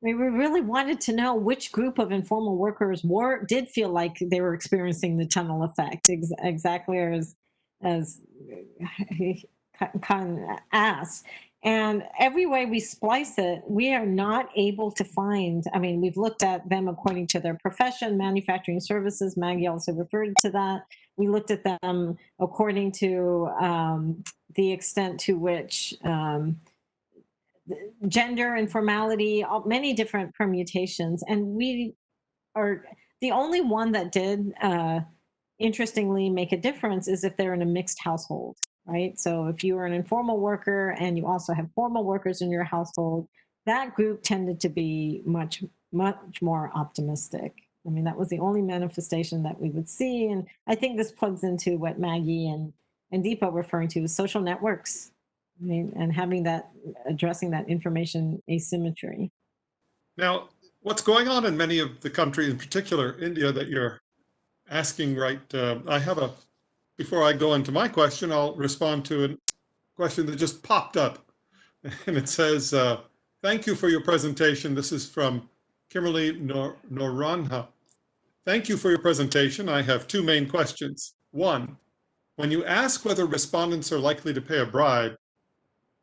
we really wanted to know which group of informal workers did feel like they were experiencing the tunnel effect, exactly as Khan asked. And every way we splice it, we are not able to find. I mean, we've looked at them according to their profession, manufacturing services. Maggie also referred to that. We looked at them according to the extent to which gender, informality, many different permutations. And we are the only one that did interestingly make a difference is if they're in a mixed household, right? So if you are an informal worker and you also have formal workers in your household, that group tended to be much more optimistic. I mean, that was the only manifestation that we would see. And I think this plugs into what Maggie and Deepa were referring to, social networks. I mean, and having that, addressing that information asymmetry. Now, what's going on in many of the countries, in particular India, that you're asking, right? Before I go into my question, I'll respond to a question that just popped up. And it says, thank you for your presentation. This is from Kimberly Noranha. Thank you for your presentation. I have two main questions. One, when you ask whether respondents are likely to pay a bribe,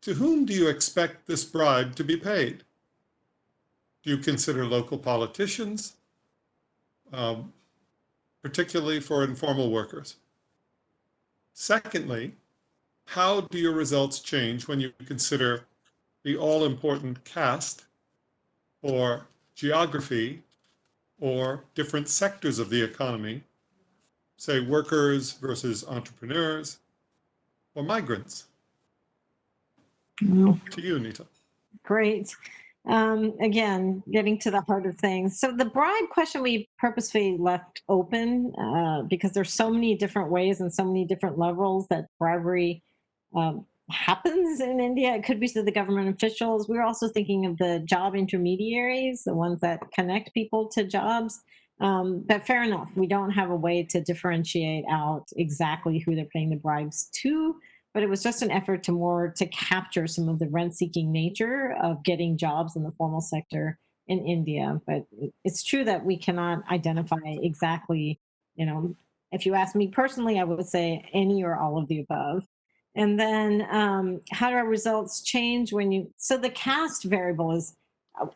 to whom do you expect this bribe to be paid? Do you consider local politicians, particularly for informal workers? Secondly, how do your results change when you consider the all-important caste or geography or different sectors of the economy, say workers versus entrepreneurs or migrants? Well, To you, Nita. great. Again, getting to the heart of things. So the bribe question we purposefully left open because there's so many different ways and so many different levels that bribery happens in India. It could be to the government officials. We're also thinking of the job intermediaries, the ones that connect people to jobs. But fair enough, we don't have a way to differentiate out exactly who they're paying the bribes to. But it was just an effort to capture some of the rent-seeking nature of getting jobs in the formal sector in India. But it's true that we cannot identify exactly, if you ask me personally, I would say any or all of the above. And then how do our results change so the caste variable is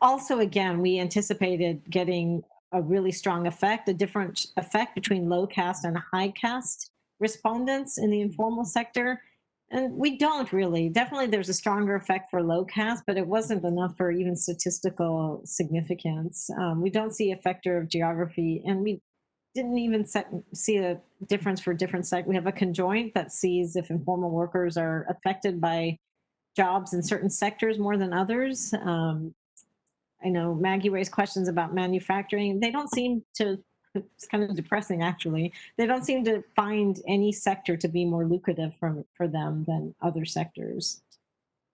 also, again, we anticipated getting a really strong effect, a different effect between low caste and high caste respondents in the informal sector. And we don't really. Definitely there's a stronger effect for low caste, but it wasn't enough for even statistical significance. We don't see a factor of geography, and we didn't even see a difference for different sectors. We have a conjoint that sees if informal workers are affected by jobs in certain sectors more than others. I know Maggie raised questions about manufacturing. They don't seem to, it's kind of depressing actually. They don't seem to find any sector to be more lucrative for them than other sectors.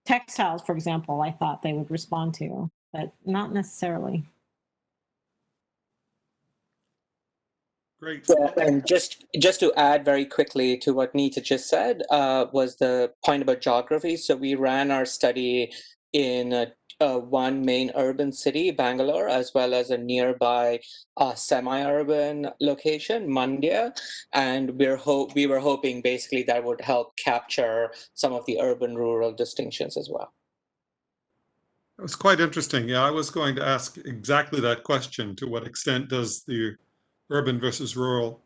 Textiles, for example, I thought they would respond to, but not necessarily. Great. Yeah, and just to add very quickly to what Nita just said was the point about geography. So we ran our study in one main urban city, Bangalore, as well as a nearby semi-urban location, Mandya, and we were hoping basically that would help capture some of the urban-rural distinctions as well. It was quite interesting. Yeah, I was going to ask exactly that question. To what extent does the urban versus rural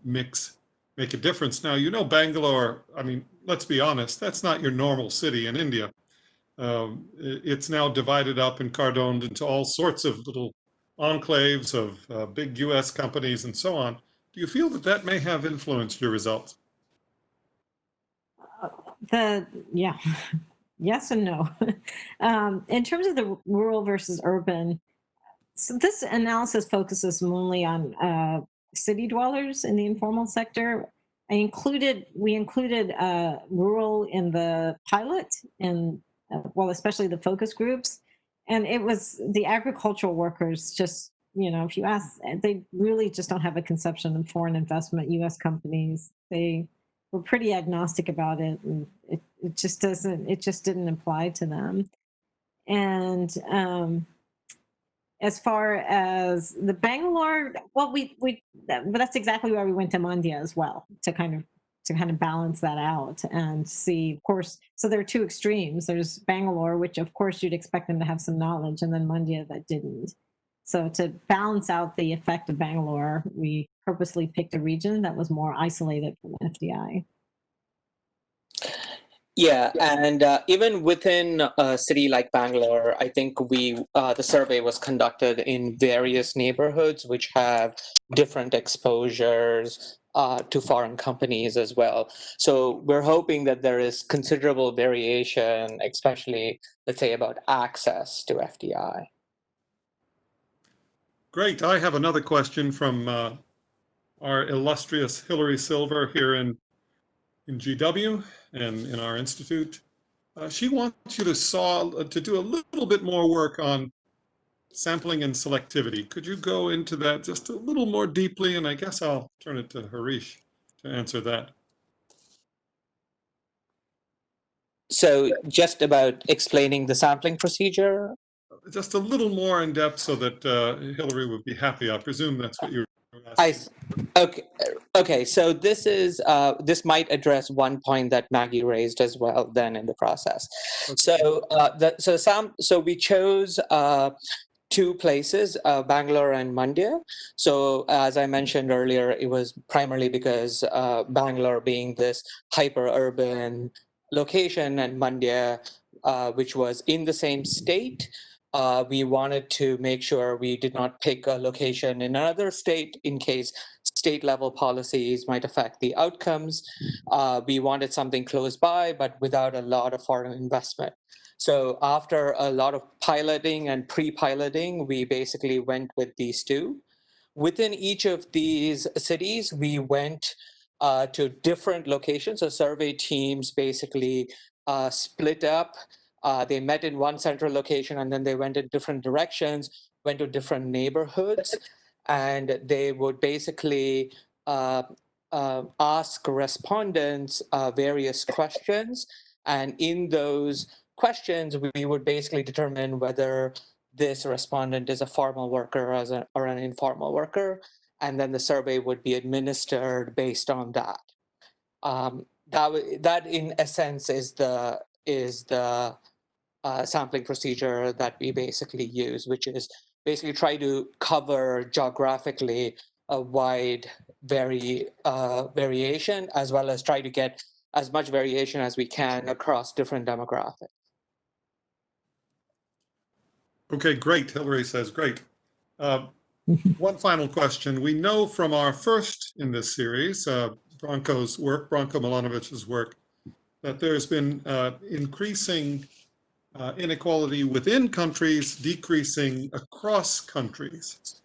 mix make a difference? Now, Bangalore, I mean, let's be honest, that's not your normal city in India. It's now divided up and cordoned into all sorts of little enclaves of big US companies and so on. Do you feel that may have influenced your results? Yeah. Yes and no. In terms of the rural versus urban, so this analysis focuses mainly on city dwellers in the informal sector. We included rural in the pilot, and especially the focus groups. And it was the agricultural workers. Just if you ask, they really just don't have a conception of foreign investment. U.S. companies, they were pretty agnostic about it, and it just didn't apply to them. And as far as the Bangalore, well, but that's exactly why we went to Mandya as well, to kind of balance that out and see, of course. So there are two extremes. There's Bangalore, which of course you'd expect them to have some knowledge, and then Mandya that didn't. So to balance out the effect of Bangalore, we purposely picked a region that was more isolated from FDI. Yeah, and even within a city like Bangalore, I think the survey was conducted in various neighborhoods which have different exposures to foreign companies as well. So we're hoping that there is considerable variation, especially, let's say, about access to FDI. Great. I have another question from our illustrious Hillary Silver here in GW and in our institute. She wants you to do a little bit more work on sampling and selectivity. Could you go into that just a little more deeply? And I guess I'll turn it to Harish to answer that. So just about explaining the sampling procedure. Just a little more in depth so that Hillary would be happy. I presume that's what you're asking. Okay. So this might address one point that Maggie raised as well. Then in the process, okay. So we chose two places, Bangalore and Mandya. So as I mentioned earlier, it was primarily because Bangalore being this hyper-urban location and Mandya, which was in the same state, we wanted to make sure we did not pick a location in another state in case state-level policies might affect the outcomes. We wanted something close by, but without a lot of foreign investment. So after a lot of piloting and pre-piloting, we basically went with these two. Within each of these cities, we went to different locations. So survey teams basically split up. They met in one central location and then they went in different directions, went to different neighborhoods, and they would basically ask respondents various questions. And in those questions, we would basically determine whether this respondent is a formal worker or an informal worker, and then the survey would be administered based on that. That in essence is the sampling procedure that we basically use, which is basically try to cover geographically a wide variation, as well as try to get as much variation as we can across different demographics. Okay, great. Hillary says, great. One final question. We know from our first in this series, Branko Milanovic's work, that there's been increasing inequality within countries, decreasing across countries.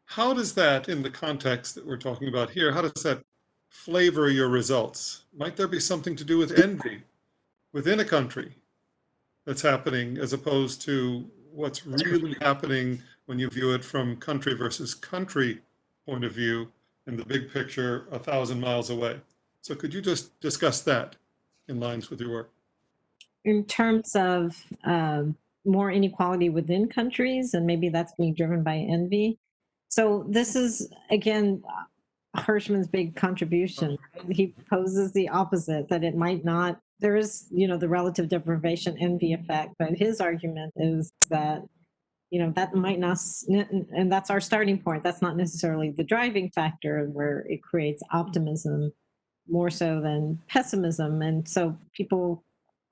How does that, in the context that we're talking about here, how does that flavor your results? Might there be something to do with envy within a country that's happening as opposed to what's really happening when you view it from country versus country point of view in the big picture 1,000 miles away? So could you just discuss that in lines with your work? In terms of more inequality within countries, and maybe that's being driven by envy. So this is, again, Hirschman's big contribution. He poses the opposite, that it might not, there is, the relative deprivation envy effect, but his argument is that, that might not, and that's our starting point. That's not necessarily the driving factor where it creates optimism more so than pessimism. And so people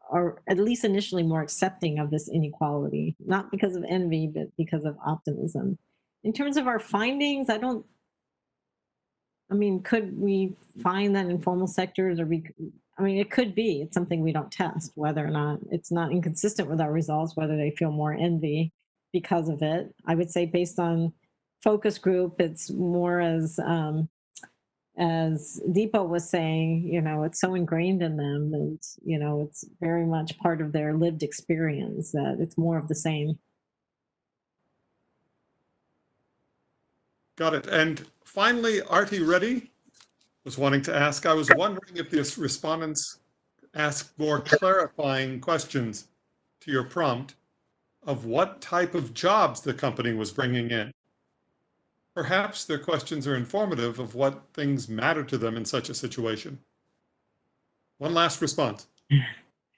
are at least initially more accepting of this inequality, not because of envy, but because of optimism. In terms of our findings, could we find that informal sectors it could be. It's something we don't test, whether or not it's not inconsistent with our results, whether they feel more envy because of it. I would say based on focus group, it's more as Deepa was saying, it's so ingrained in them and, it's very much part of their lived experience that it's more of the same. Got it. And finally, Arti Reddy was wanting to ask, I was wondering if the respondents asked more clarifying questions to your prompt of what type of jobs the company was bringing in. Perhaps their questions are informative of what things matter to them in such a situation. One last response.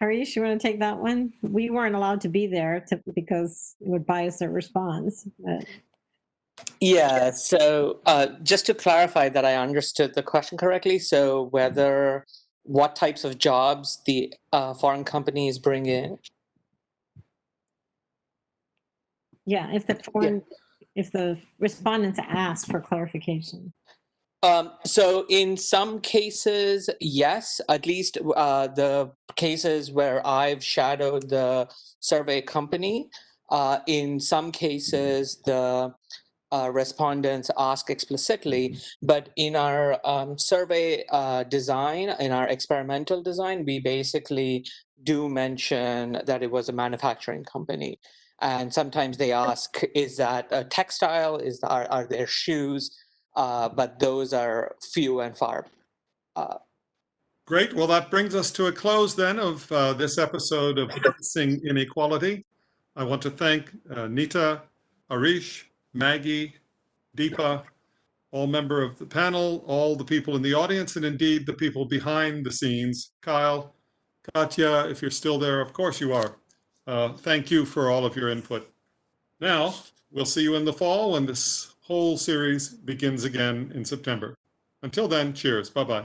Harish, you want to take that one? We weren't allowed to be there because it would bias their response. But... Yeah, so just to clarify that I understood the question correctly, so whether what types of jobs the foreign companies bring in. Yeah, if the respondents ask for clarification. So in some cases, yes, at least the cases where I've shadowed the survey company, in some cases, the respondents ask explicitly, but in our survey design, in our experimental design, we basically do mention that it was a manufacturing company. And sometimes they ask, is that a textile? Are there shoes? But those are few and far. Great. Well, that brings us to a close then of this episode of Facing Inequality. I want to thank Nita, Arish, Maggie, Deepa, all member of the panel, all the people in the audience, and indeed the people behind the scenes. Kyle, Katya, if you're still there, of course you are. Thank you for all of your input. Now, we'll see you in the fall when this whole series begins again in September. Until then, cheers. Bye-bye.